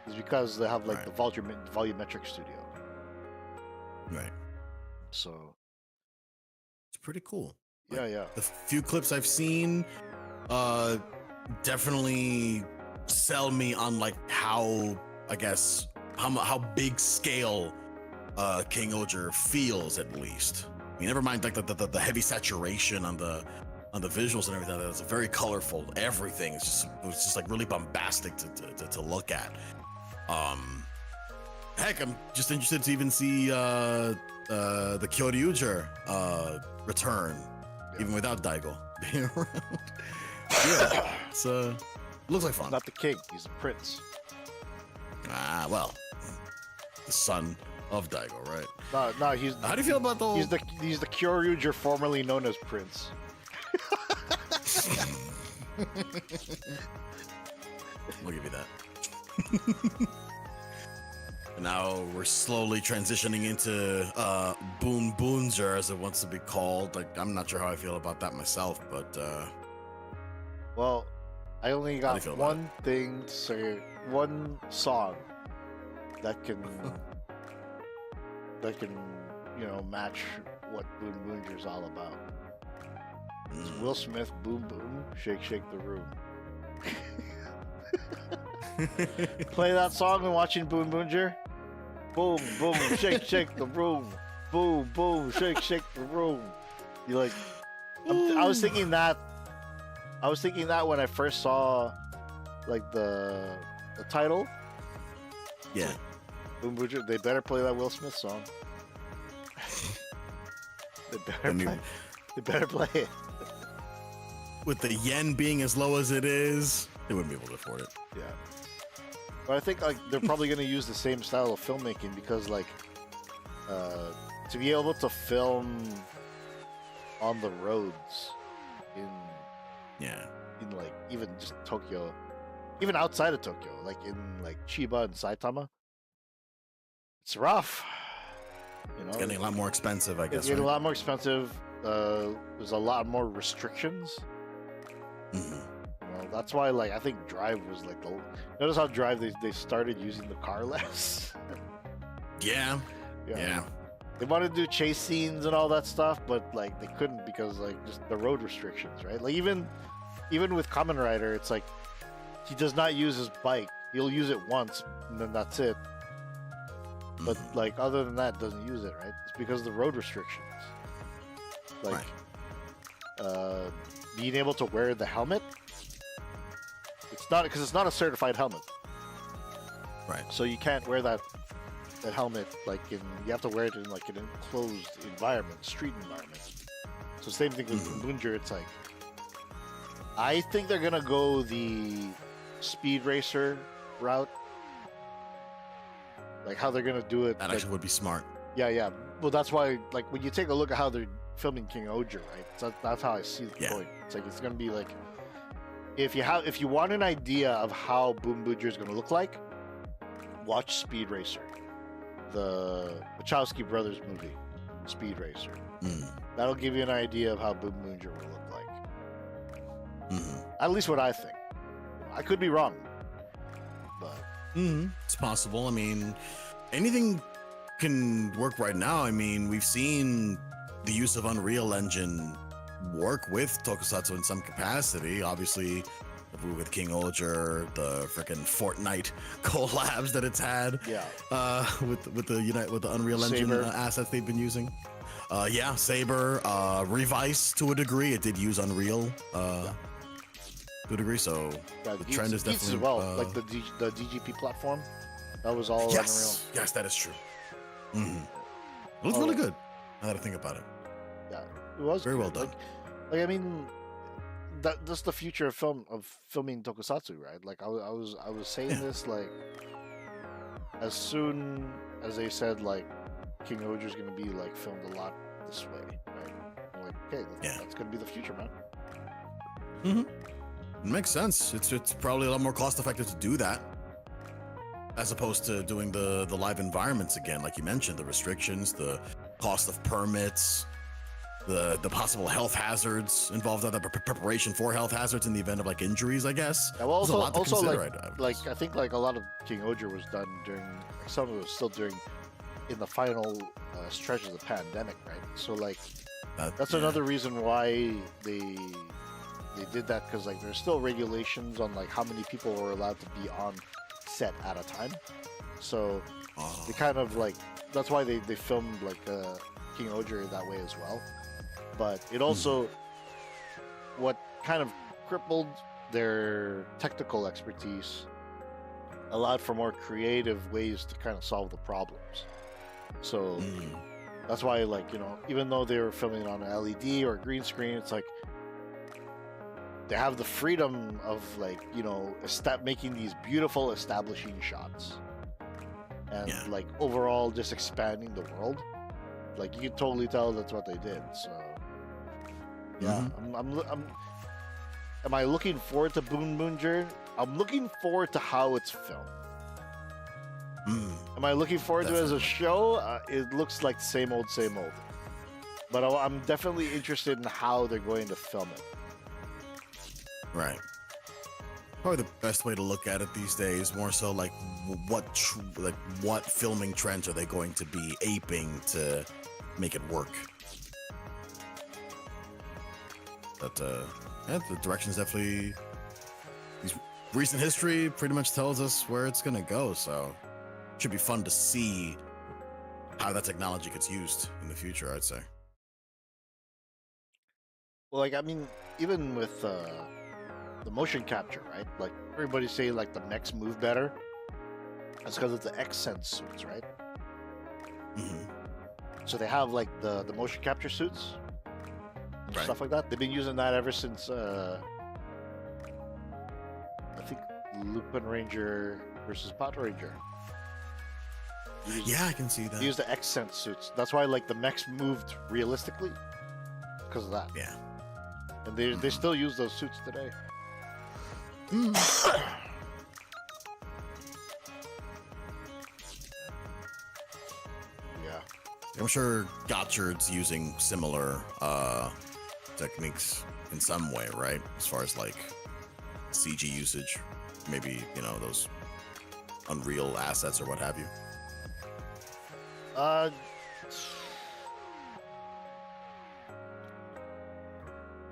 Is because they have like the volumetric studio. Right. So it's pretty cool. Yeah. The few clips I've seen definitely sell me on like how, I guess, how big scale KingOhger feels, at least. I mean, never mind like the heavy saturation on the visuals and everything. It's very colorful. Everything is just like really bombastic to look at. Heck, I'm just interested to even see the KingOhger return, even without Daigo being around. Yeah, it's looks like fun. Not the king, he's a prince. Ah, well, the son of Daigo, right? No, he's. How do you feel about the whole... He's the KingOhger formerly known as Prince. We'll give you that. And now we're slowly transitioning into Boonboonzer, as it wants to be called. Like, I'm not sure how I feel about that myself, but well, I only got one thing to say, one song that can match what Boonboonzer is all about. It's Will Smith, Boom Boom, Shake Shake the Room. Play that song when watching Boonboonzer. Boom, boom, shake, shake the room. Boom, boom, shake, shake the room. You like? I was thinking that. When I first saw, like the title. Yeah. Boonboonzer. They better play that Will Smith song. They better play it. With the yen being as low as it is, they wouldn't be able to afford it. Yeah. But I think like they're probably going to use the same style of filmmaking because like to be able to film on the roads in like even just Tokyo, even outside of Tokyo, like in like Chiba and Saitama, it's rough. You know, it's getting a lot more expensive, I guess. It's getting a lot more expensive. There's a lot more restrictions. That's why, like, I think Drive was like the. Notice how Drive they started using the car less. Yeah. They wanted to do chase scenes and all that stuff, but like they couldn't because like just the road restrictions, right? Like even with Kamen Rider, it's like he does not use his bike. He'll use it once and then that's it. But like other than that, doesn't use it, right? It's because of the road restrictions. Like being able to wear the helmet. It's not because it's not a certified helmet, right? So you can't wear that helmet like you have to wear it in like an enclosed environment, street environment. So same thing with Boonboonzer. It's like I think they're gonna go the speed racer route, like how they're gonna do it. That actually would be smart. Yeah. Well, that's why like when you take a look at how they're filming KingOhger, right? So that's how I see the point. It's like it's gonna be like. If you want an idea of how Boonboonzer is going to look like, watch Speed Racer, the Wachowski brothers movie, Speed Racer. That'll give you an idea of how Boonboonzer will look like. At least what I think. I could be wrong, but it's possible. I mean, anything can work right now. I mean, we've seen the use of Unreal Engine work with Tokusatsu in some capacity. Obviously, with KingOhger, the freaking Fortnite collabs that it's had. With the Unreal Engine assets they've been using. Saber, Revice to a degree. It did use Unreal to a degree, so the trend is definitely as well. Like the DGP platform, that was all Unreal. Yes, that is true. It was really good. Now that I think about it. Yeah, it was very well done. Like I mean, that's the future of filming Tokusatsu, right? Like I was saying this like as soon as they said like KingOhger is going to be like filmed a lot this way, right? I'm like, okay, that's going to be the future, man. makes sense. It's probably a lot more cost effective to do that, as opposed to doing the live environments again, like you mentioned, the restrictions, the cost of permits, the possible health hazards involved, in the preparation for health hazards in the event of like injuries, I guess. Yeah, well, There's a lot to also consider, like I think like a lot of KingOhger was done during, like, some of it was still during in the final stretch of the pandemic, right? So like that's another reason why they did that, because like there's still regulations on like how many people were allowed to be on set at a time. So they kind of like, that's why they filmed like KingOhger that way as well. But it also what kind of crippled their technical expertise allowed for more creative ways to kind of solve the problems. So that's why, like, you know, even though they were filming it on an LED or a green screen, it's like they have the freedom of, like, you know, making these beautiful establishing shots and like overall just expanding the world. Like, you can totally tell that's what they did. So yeah, am I looking forward to Boon Boonger? I'm looking forward to how it's filmed. Am I looking forward to it as a show? It looks like same old. But I'm definitely interested in how they're going to film it. Right. Probably the best way to look at it these days, more so like what filming trends are they going to be aping to make it work? But yeah, the direction's definitely, recent history pretty much tells us where it's gonna go, so it should be fun to see how that technology gets used in the future, I'd say. Well, like, I mean, even with the motion capture, right? Like, everybody's saying like the mechs move better. That's because it's the X-Sense suits, right? So they have like the motion capture suits, stuff like that. They've been using that ever since I think Lupin Ranger versus Pot Ranger. Yeah, I can see that. They use the X-Sense suits. That's why like the mechs moved realistically because of that. Yeah. And they still use those suits today. Yeah. I'm sure Gotchard's using similar techniques in some way, right? As far as like CG usage, maybe, you know, those Unreal assets or what have you. I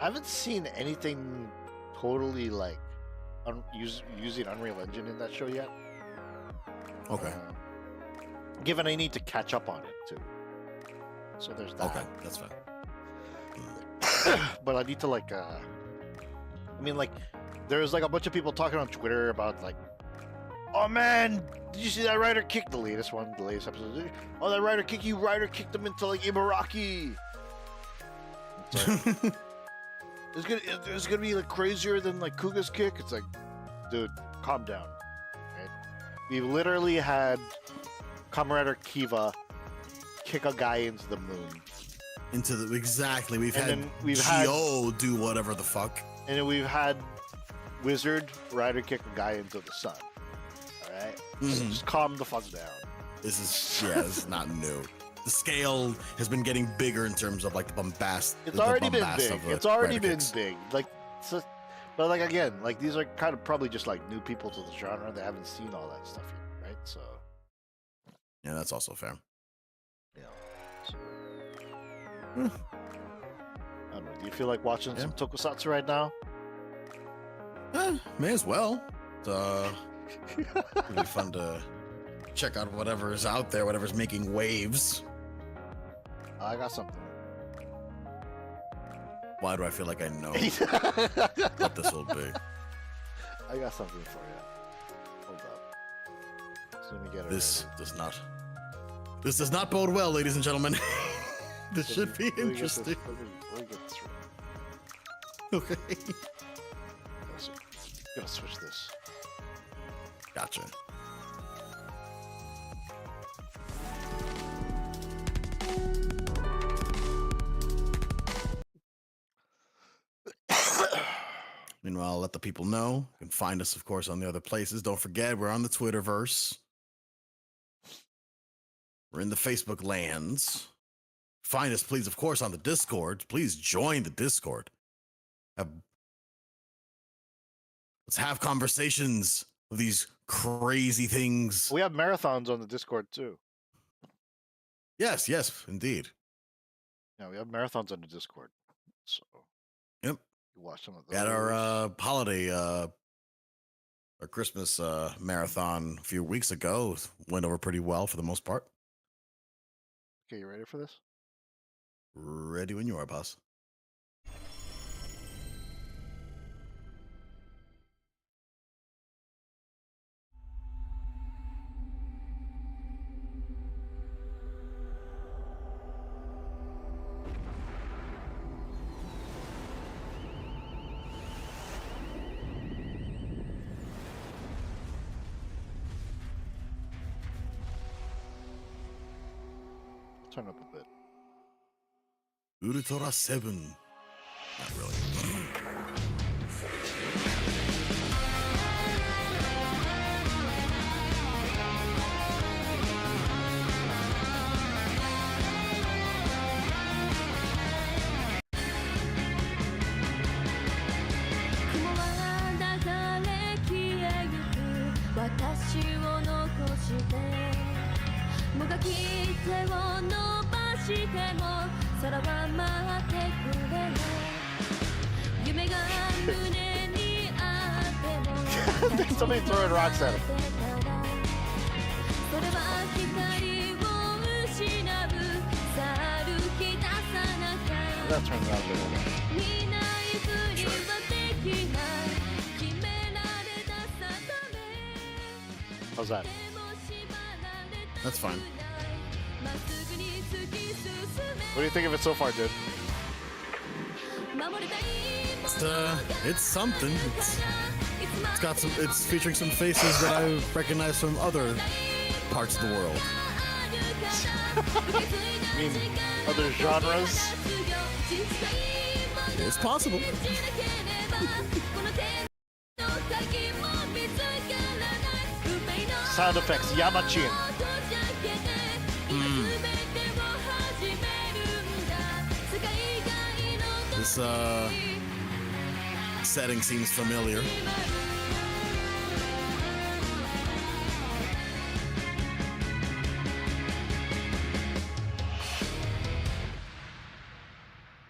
haven't seen anything totally like using Unreal Engine in that show yet. Okay. Given I need to catch up on it too, so there's that. Okay, that's fine. But I need to like, I mean, like, there's like a bunch of people talking on Twitter about like, oh man, did you see that Rider kick? The latest episode. Oh, that Rider kick! Rider kicked him into like Ibaraki. It's like, it's gonna be like crazier than like Kuga's kick. It's like, dude, calm down. Right? We've literally had Comrade Kiva kick a guy into the moon. Exactly. We've had Gio do whatever the fuck. And then we've had Wizard Rider kick a guy into the sun. Alright? Just calm the fuck down. This is not new. The scale has been getting bigger in terms of like the bombast. It's already been big. It's already been big. Like, so, but like again, like these are kind of probably just like new people to the genre. They haven't seen all that stuff yet, right? So yeah, that's also fair. Yeah. So, I don't know. Do you feel like watching some tokusatsu right now? May as well. It'd be fun to check out whatever is out there, whatever's making waves. I got something. Why do I feel like I know what this will be? I got something for you. Hold up. So let me get it. This does not bode well, ladies and gentlemen. This should be interesting. Let me get this right. Okay. Gotta switch this. Gotcha. Meanwhile, I'll let the people know. You can find us, of course, on the other places. Don't forget, we're on the Twitterverse. We're in the Facebook lands. Find us, please, of course, on the Discord. Please join the Discord. Let's have conversations of these crazy things. We have marathons on the Discord too. Yes, indeed. Yeah, we have marathons on the Discord. So yep, you watch some of those. We had our holiday, our Christmas marathon a few weeks ago. Went over pretty well for the most part. Okay, you ready for this? Ready when you are, boss. Turn up a bit. Ultra 7. Not really. Somebody throwing rocks at him. That turns out good. How's that? That's fine. What do you think of it so far, dude? It's something. It's got some. It's featuring some faces that I recognize from other parts of the world. You mean other genres? It's possible. Sound effects, Yamachin. This setting seems familiar.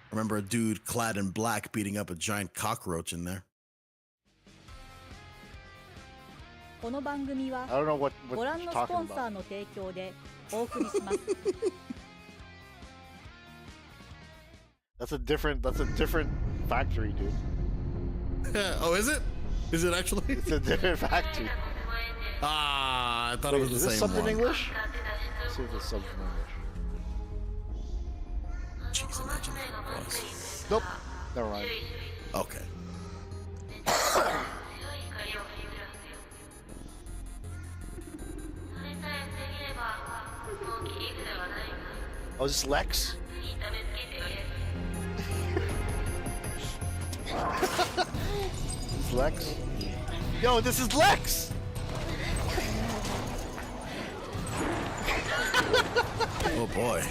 I remember a dude clad in black beating up a giant cockroach in there. I don't know what you're talking about. That's a different factory, dude. Oh, is it? Is it actually? It's a different factory. Ah, I thought it was the is same this something one. English? Let's see if it's something English. Jeez, imagine if it was. Nope. Never mind. Okay. Oh, is this Lex? This is Lex? Yo, this is Lex! Oh boy.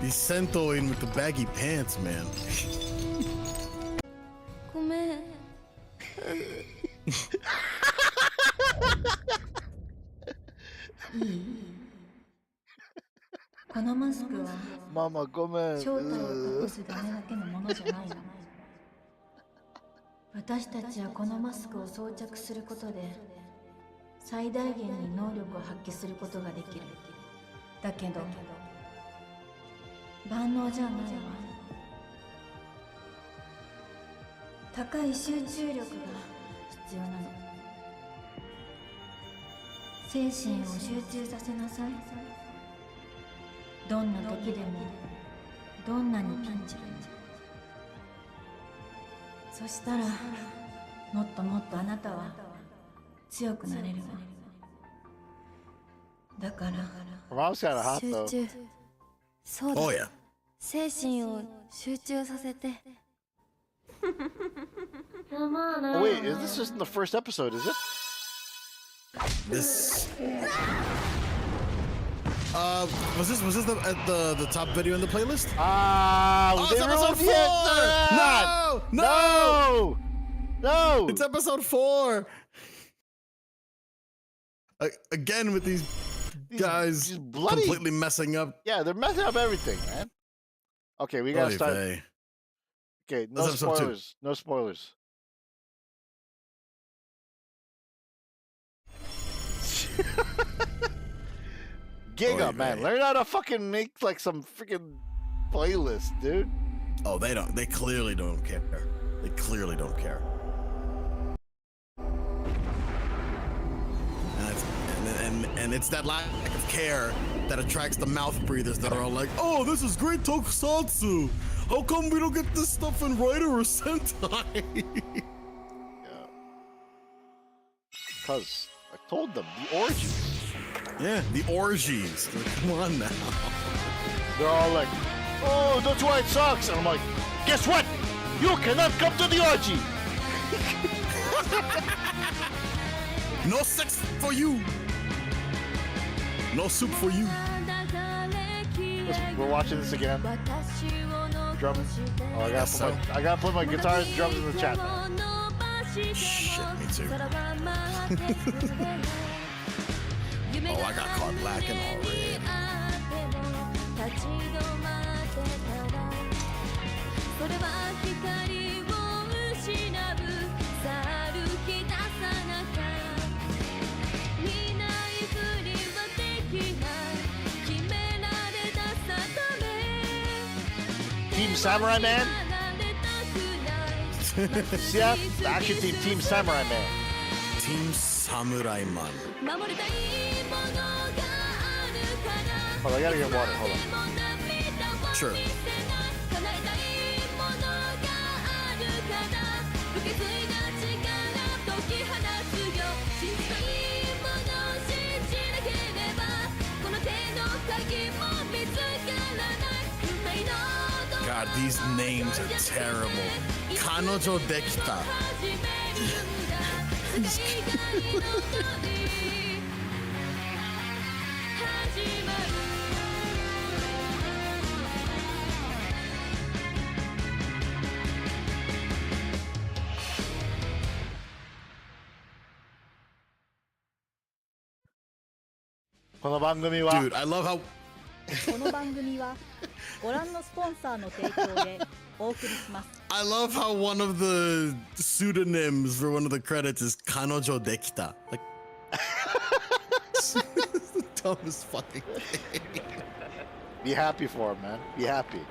He's sentoing with the baggy pants, man. ごめん。このマスクはママごめん。正体を隠すためだけのものじゃないの。私たちはこのマスクを装着することで最大限に能力を発揮することができる。だけど万能じゃないわ。高い集中力が必要なの。精神を集中させなさい。どんな時でもどんなにピンチでも。そしたらもっともっとあなたは強くなれるわ。Her mom's kind of hot though. そうだ Oh yeah. 精神を集中させて Oh wait, is this just in the first episode? Is it? This. Was this the top video in the playlist? Ah, it's episode 4! No! No! It's episode 4. Again with these guys bloody completely messing up. Yeah, they're messing up everything, man. Okay, we gotta Oy start. vey. Okay, no That's episode 2. spoilers. No spoilers. Giga, Oy man, vey. learn how to fucking make like some freaking playlist, dude. Oh, they don't. They clearly don't care. They clearly don't care. And it's that lack of care that attracts the mouth breathers that are all like, "Oh, this is great tokusatsu. How come we don't get this stuff in Rider or Sentai?" Because I told them the orgies. Yeah, the orgies. Come on now. They're all like, "Oh, that's why it sucks." And I'm like, "Guess what? You cannot come to the orgy." No sex for you. No soup for you. Listen, we're watching this again. Drum. Oh, I gotta put my guitar and drums in the chat. Man. Shit, me too. Oh, I got caught lacking already. Team Samurai Man? See that? The action team, Team Samurai Man. Team Samurai Man. Hold on, I gotta get water. Hold on. Sure. God, these names are terrible. Kanojo dekita. Dude, I love how この番組はご覧のスポンサーの提供でお送りします。 I love how one of the pseudonyms for one of the credits is Kanojo dekita. Like, the dumbest fucking thing. Be happy for him, man. Be happy.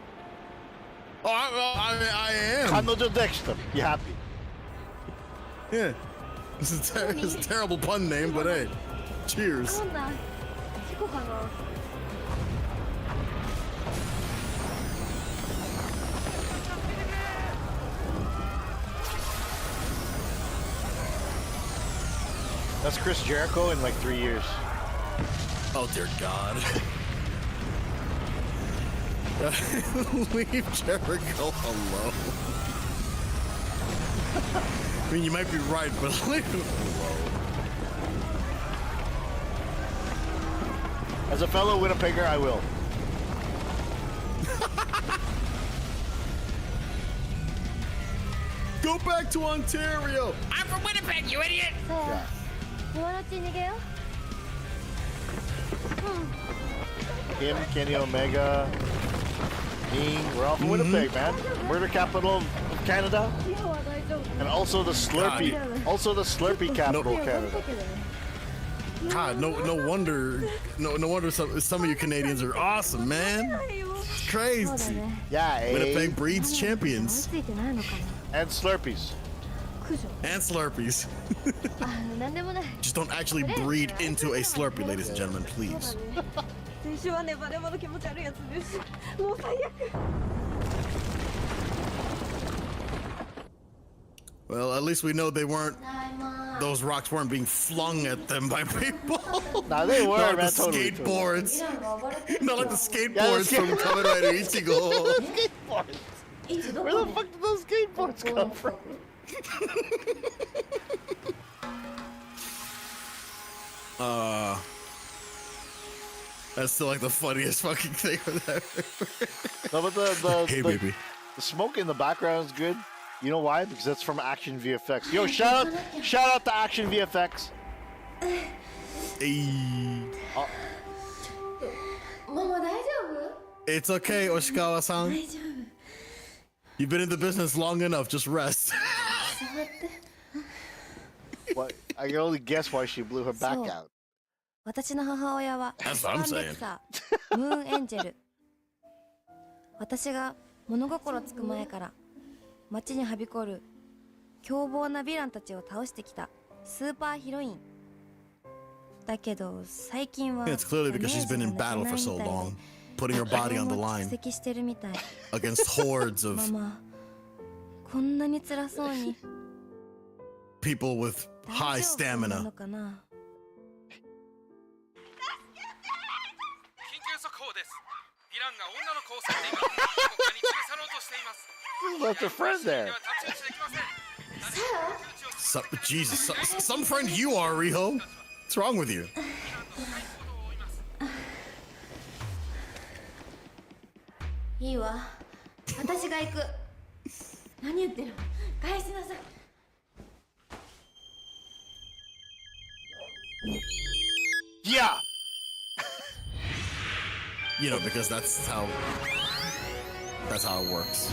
Oh, I am. Kanojo dekita. Be happy. Yeah. It's a terrible pun name, but hey, cheers. That's Chris Jericho in like 3 years. Oh dear God. Leave Jericho alone. I mean, you might be right, but leave him alone. As a fellow Winnipegger, I will. Go back to Ontario. I'm from Winnipeg, you idiot! Yeah. Him, Kenny Omega, me, we're all from Winnipeg, man. Murder capital of Canada. And also the Slurpee. Also the Slurpee capital of Canada. God, no wonder some of you Canadians are awesome, man. It's crazy. Yeah, Winnipeg breeds champions. And Slurpees. And Slurpees. Just don't actually breed into a Slurpee, ladies and gentlemen, please. Well, at least we know they weren't. Those rocks weren't being flung at them by people. Nah, they were, Not like man, the totally, skateboards. Not like the skateboards Yeah, the from Kamen Rider Ichigo. Skateboards. Where the fuck did those skateboards come from? That's still like the funniest fucking thing with that. No, but Hey, baby. the smoke in the background is good. You know why? Because that's from Action VFX. Yo, shout out to Action VFX. Hey. It's okay, Oshikawa-san. You've been in the business long enough. Just rest. What? I can only guess why she blew her back out. 私の母親は That's what I'm スパンデ saying. クサームーンエンジェル。私が物心つく前から街にはびこる凶暴なヴィランたちを倒してきたスーパーヒロイン。だけど最近は It's clearly because she's been in battle for so long, putting her body on the line 蓄積してるみたい。 against hordes of ママ、こんなに辛そうに people with 大 high 丈夫な stamina. のかな。緊急速報です。ヴィランが女の子を襲っています。どこかに連れ去ろうとしています。 Left her friend there. では立ち位置できません。 Jesus, some friend you are, Riho. What's wrong with you? いいわ。私が行く。何言ってるの？返しなさい。Yeah. You know, because that's how it works.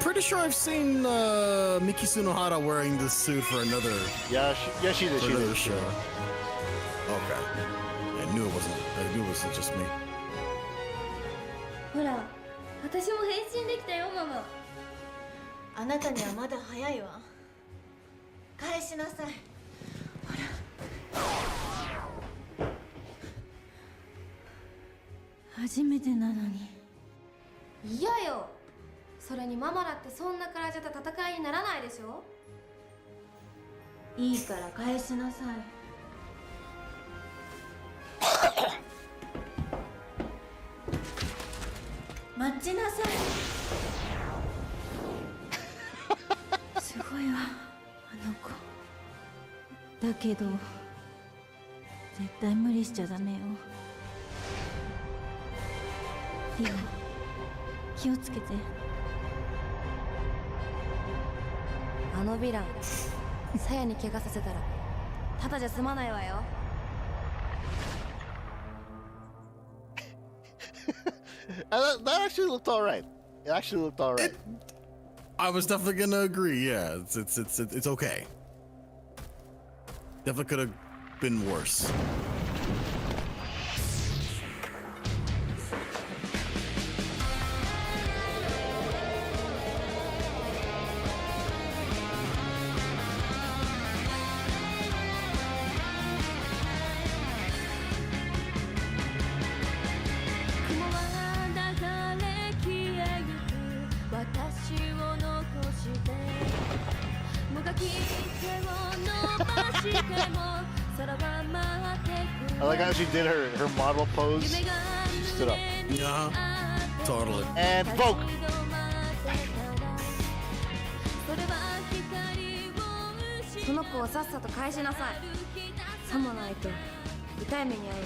Pretty sure I've seen Miki Tsunohara wearing this suit for another. Yeah, she did. For She another did. show. Okay. I knew it wasn't just me. ほら、私も変身できたよ、ママ。あなたにはまだ早いわ。返しなさい。ほら。初めてなのに。嫌よ。それにママだってそんな体じゃ戦いにならないでしょ。いいから返しなさい。待ちなさい。すごいわ、あの子。だけど絶対無理しちゃダメよ。リオ、気をつけて。あのヴィラン、サヤに怪我させたらただじゃ済まないわよ。That actually looked all right. It actually looked all right. I was definitely gonna agree. Yeah, it's okay. Definitely could have been worse. I like how she did her model pose. She stood up. Yeah, totally. And vote. その子をさっさと返しなさい。さもないと痛い目に遭うわよ。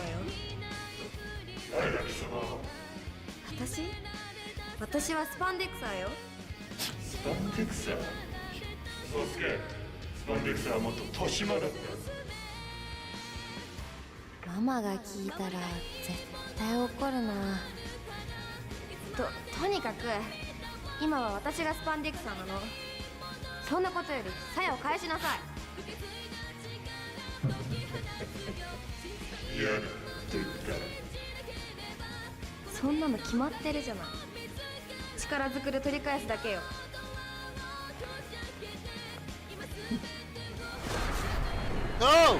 私はスパンデクサーよ。スパンデクサー？そうすけ。スパンデクサーはもっと年間だった。ママが聞いたら絶対怒るな。とにかく今は私がスパンデクサーなの。そんなことよりサヤを返しなさい。嫌だと言った。そんなの決まってるじゃない。力ずくで取り返すだけよ。Oh!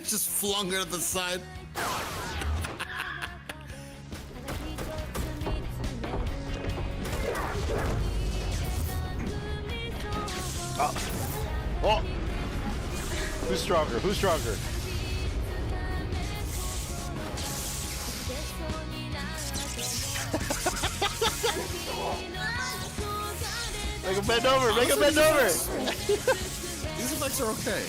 Just flung her to the side. Oh! Who's stronger? Who's stronger? Make him bend over! Make him bend over! These effects are okay.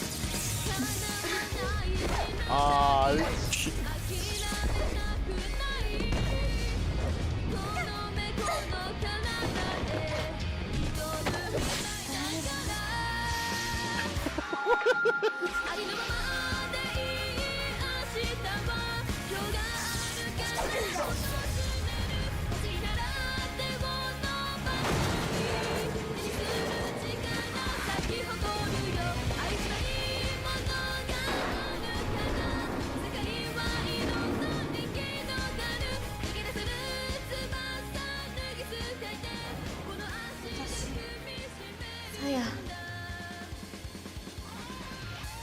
さや、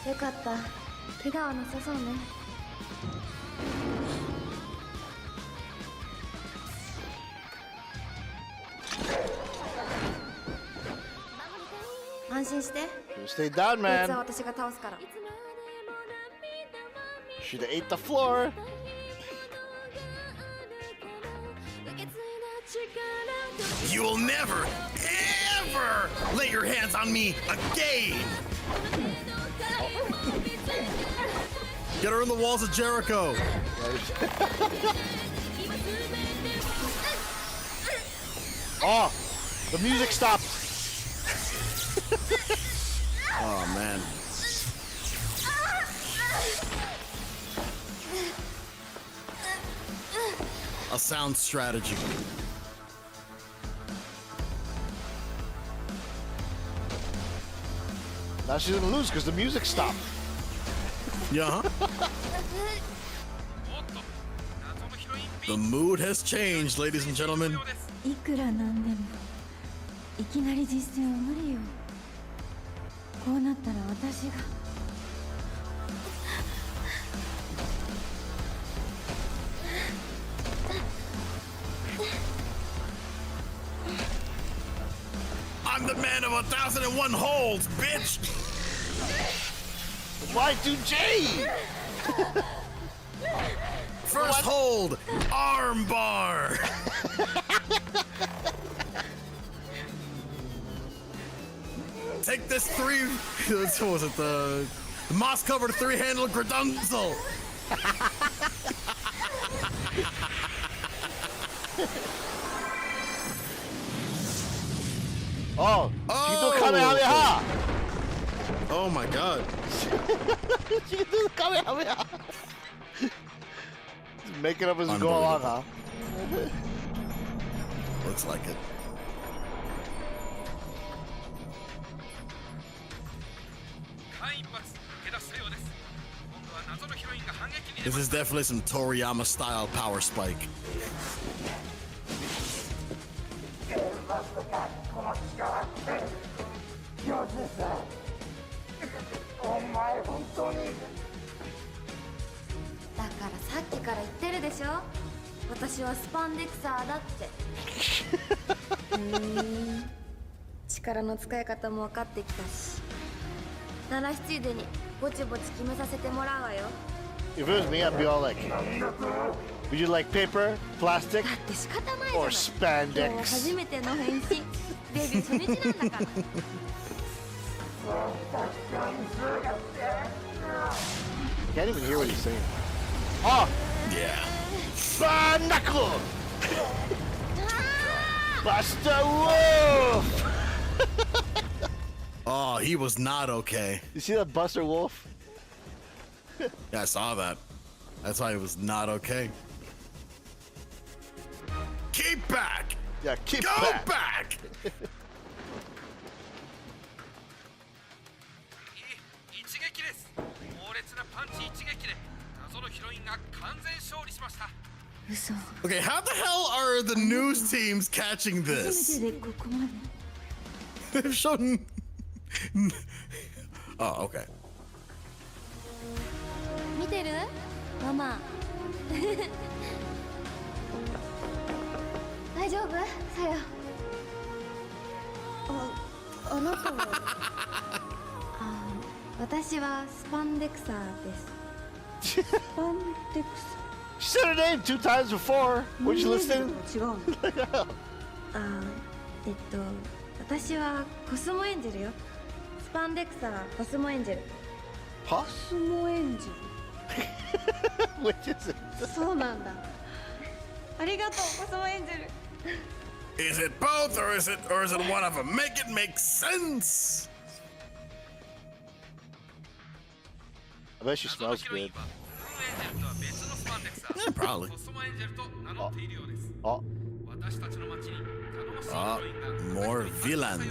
よかった。怪我はなさそうね。安心して。Stay down, こいつは man. 私が倒すから。 Should have ate the floor. You will never, ever lay your hands on me again! Get her in the walls of Jericho! Oh! The music stopped! Oh, man. A sound strategy. Now she's gonna lose because the music stopped. Yeah. The mood has changed, ladies and gentlemen. いくらなんでもいきなり実践は無理よ。こうなったら私が。I'm the man of 1,001 holds, bitch! Y2J! First hold, arm bar! Take this what was it, the moss-covered three-handled Gradunzel! Oh! She do Kamehameha! Oh my god. She can do the Kamehameha! He's making up as he go along, huh? Looks like it. This is definitely some Toriyama style power spike.だからさっきから言ってるでしょ。私はスパンデクサーだって。力の使い方も分かってきたし。鳴らしついでにぼちぼち決めさせてもらうわよ。If it was me, I'd be all like, would you like paper, plastic, だって仕方ないじゃ or ない。今日 spandex? 初めての変身。デビュー初日なんだから。Can't even hear what he's saying. Oh! Yeah. Knuckle! Buster Wolf! Oh, he was not okay. You see that Buster Wolf? Yeah, I saw that. That's why he was not okay. Keep back! Yeah, keep Go back! back! Okay, how the hell are the news teams catching this? They've shown. Oh, okay. 見てるママ大丈夫さやあなたは私はスパンデクサーですスパンデクサ She said her name 2 times before. Weren't you listening? 違う私はコスモエンジェルよスパンデクサーコスモエンジェル Huh? コスモエンジェル Which is it? そうなんだありがとうコスモエンジェル Is it both or is it one of them? Make it make sense. I bet she smells good. Yeah, probably. Oh. More villain.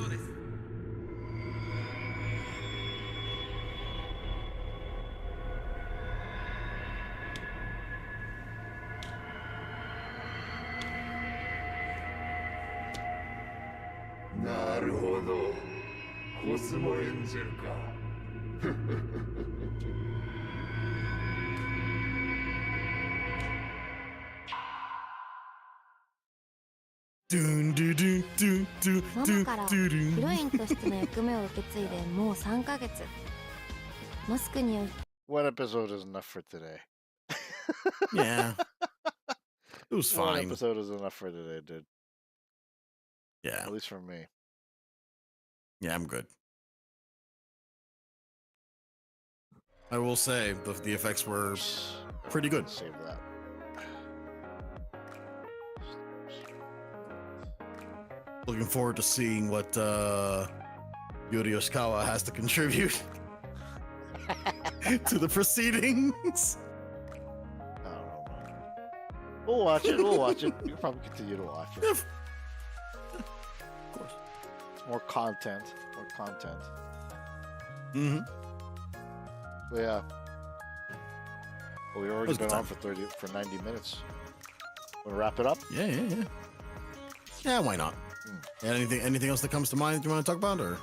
Dun, dun, dun, dun, dun, マ dun, マから dun, ヒ dun. ロインとしての役目を受け継いでもう3ヶ月マスクにより One episode is enough for today. Yeah. It was One fine. episode is enough for today, dude. Yeah. At least for me. Yeah, I'm good. I will say the effects were pretty good. Save that. Looking forward to seeing what Yuri Yoshikawa has to contribute to the proceedings. I don't know, man. We'll watch it. We'll watch it. You'll probably continue to watch it. Of course. It's more content. More content. Mm-hmm. But yeah. Well, we already was a been good on for 90 minutes. Want to wrap it up? Yeah, yeah, yeah. Yeah, why not? Anything else that comes to mind that you want to talk about, or?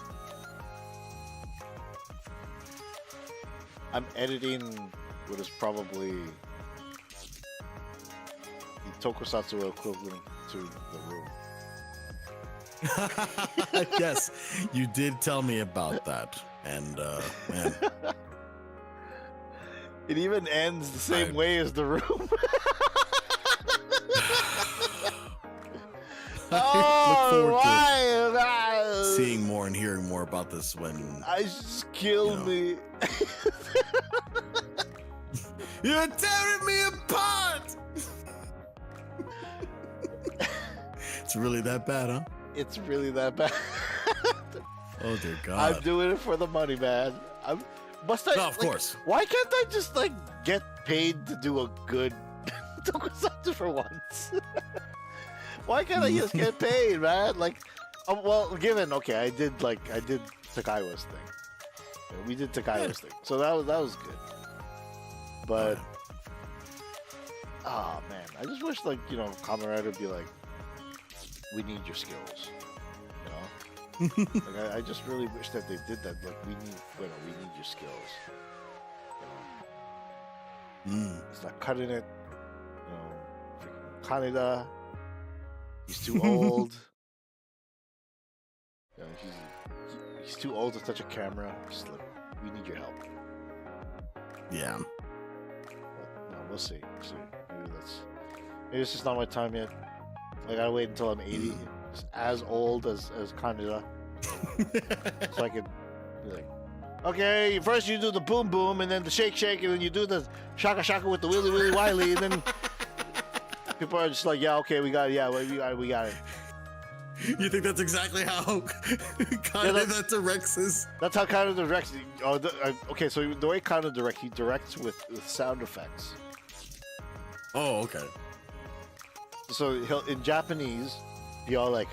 I'm editing what is probably the tokusatsu equivalent to The Room. Yes, you did tell me about that, and man, it even ends the same way as The Room. look forward to seeing more and hearing more about this when. I just killed me. You're tearing me apart. It's really that bad, huh? It's really that bad. Oh dear God! I'm doing it for the money, man. Must I? No, of course. Why can't I just get paid to do a good tokusatsu for once? Why can't I just get paid, man? Well, given I did Takaiwa's thing. We did Takaiwa's thing, so that was good. But oh man, I just wish Kamen Rider would be like, we need your skills, I just really wish that they did that. We need your skills. It's not cutting it. Freaking Kaneda. He's too old. He's too old to touch a camera. Just we need your help. Yeah. But, no, we'll see. Maybe it's just not my time yet. I gotta wait until I'm 80, just as old as Kaneda, so I could be like, okay, first you do the boom boom, and then the shake shake, and then you do the shaka shaka with the willy willy wiley, and then people are just like, yeah, okay, we got it, we got it. You think that's exactly how Kaneda directs his? That's how Kaneda directs. Okay, so the way Kaneda directs, he directs with sound effects. Oh, okay. So in Japanese, he'll like,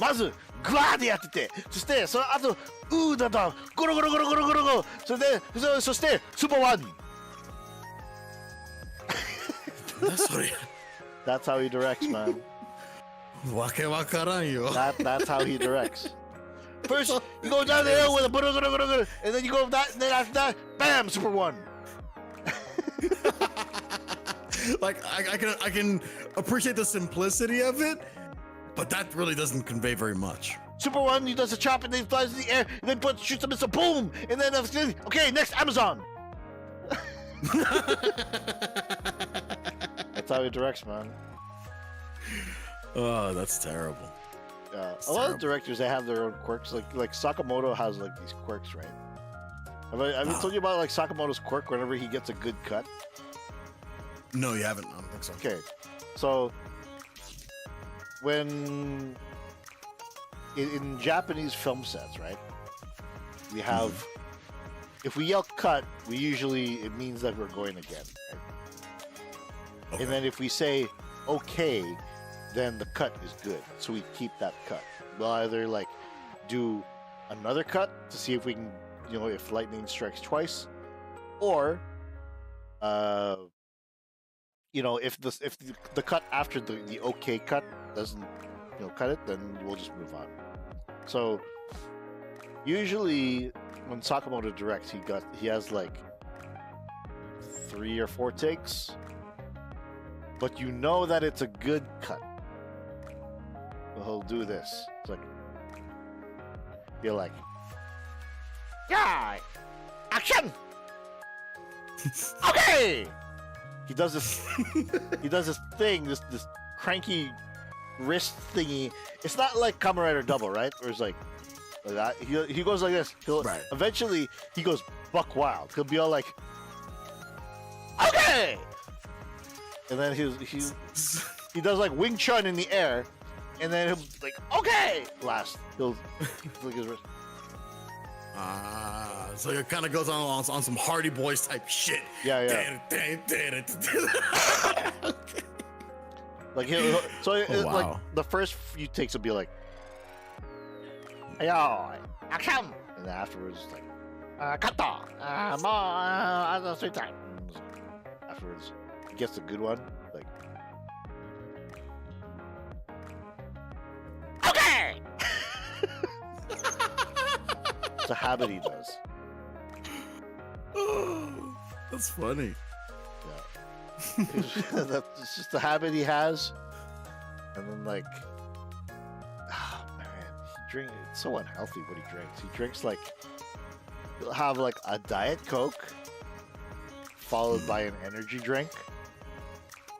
まずグワーでやってて、そしてその後うーだとゴロゴロゴロゴロゴロゴロ、それでそしてスーパーワン。That's how he directs, man. わけわからんよ。That's how he directs. First, you go down there with a and then you go that, and then after that, bam, super one. Like I can appreciate the simplicity of it, but that really doesn't convey very much. Super One, he does a chop and then he flies in the air and then shoots a missile, boom, and then okay, next Amazon. That's how he directs, man. Oh, that's terrible. Yeah, a lot of directors, they have their own quirks. Like Sakamoto has like these quirks, right? Have I told you about like Sakamoto's quirk whenever he gets a good cut? No, you haven't. I don't think so. Okay, so when in Japanese film sets, right? We have if we yell cut, it means that we're going again. Right? Okay. And then if we say okay, then the cut is good. So we keep that cut. We'll either like do another cut to see if we can, if lightning strikes twice, or if the cut after the okay cut doesn't cut it, then we'll just move on. So usually when Sakamoto directs, he has like 3 or 4 takes, but you know that it's a good cut. So he'll do this. It's like you're like, yeah, action. Okay. He does this. He does this thing. This cranky wrist thingy. It's not like Kamen Rider Double, right? Or it's like that. He goes like this. Eventually he goes buck wild. He'll be all like, okay. And then he does like Wing Chun in the air, and then he'll like, okay. Last he'll flick his wrist. So it kind of goes on some Hardy Boys type shit. Yeah. Like like the first few takes will be like, yo, action, and then afterwards it's like, kata, more, 3 times. Afterwards, he gets a good one, like, okay. It's a habit he does. That's funny. Yeah. It's just a habit he has. And then like, oh man, it's so unhealthy what he drinks. He drinks like, he'll have like a Diet Coke followed by an energy drink,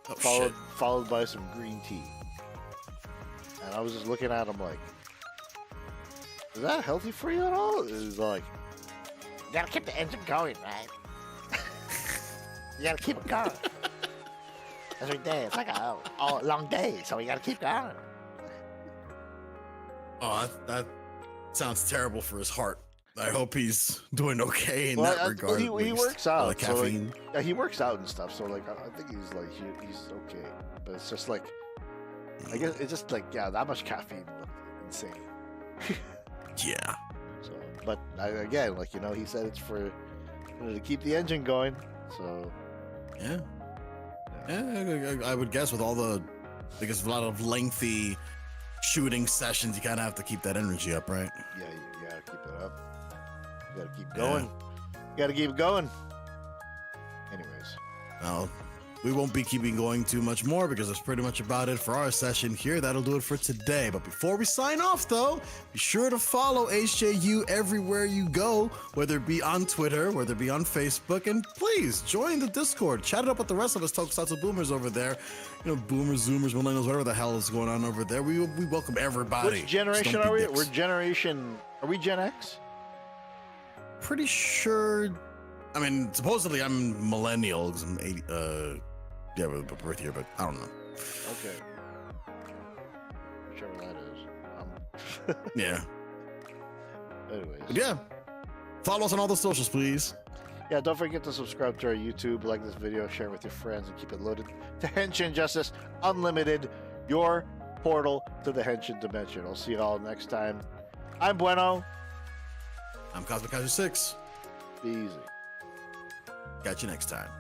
followed by some green tea. And I was just looking at him like, is that healthy for you at all? It's like, you gotta keep the engine going, right? You gotta keep it going. Every day, it's like a long day, so we gotta keep going. Oh, that sounds terrible for his heart. I hope he's doing okay in that regard. He works out. The caffeine. So like, he works out and stuff. So like, I think he's like he's okay. But it's just like, I guess it's just like, yeah, that much caffeine looked insane. Yeah. So, but again, like, he said it's for to keep the engine going. So yeah, I would guess with because a lot of lengthy shooting sessions, you kind of have to keep that energy up, right? Yeah, you gotta keep it up. You gotta keep going. You gotta keep going. Anyways, well, we won't be keeping going too much more because that's pretty much about it for our session here. That'll do it for today. But before we sign off, though, be sure to follow HJU everywhere you go, whether it be on Twitter, whether it be on Facebook, and please join the Discord. Chat it up with the rest of us Tokusatsu boomers over there. Boomers, Zoomers, Millennials, whatever the hell is going on over there. We welcome everybody. Which generation are we? Are we Gen X? Pretty sure. I mean, supposedly I'm millennial because I'm 80. Yeah, with a birth year, but I don't know. Okay. Whichever that is. Yeah. Anyways. But yeah. Follow us on all the socials, please. Yeah, don't forget to subscribe to our YouTube, like this video, share it with your friends, and keep it loaded to Henshin Justice Unlimited, your portal to the Henshin dimension. I'll see you all next time. I'm Bueno. I'm Cosmic Kaiju 6. Be easy. Catch you next time.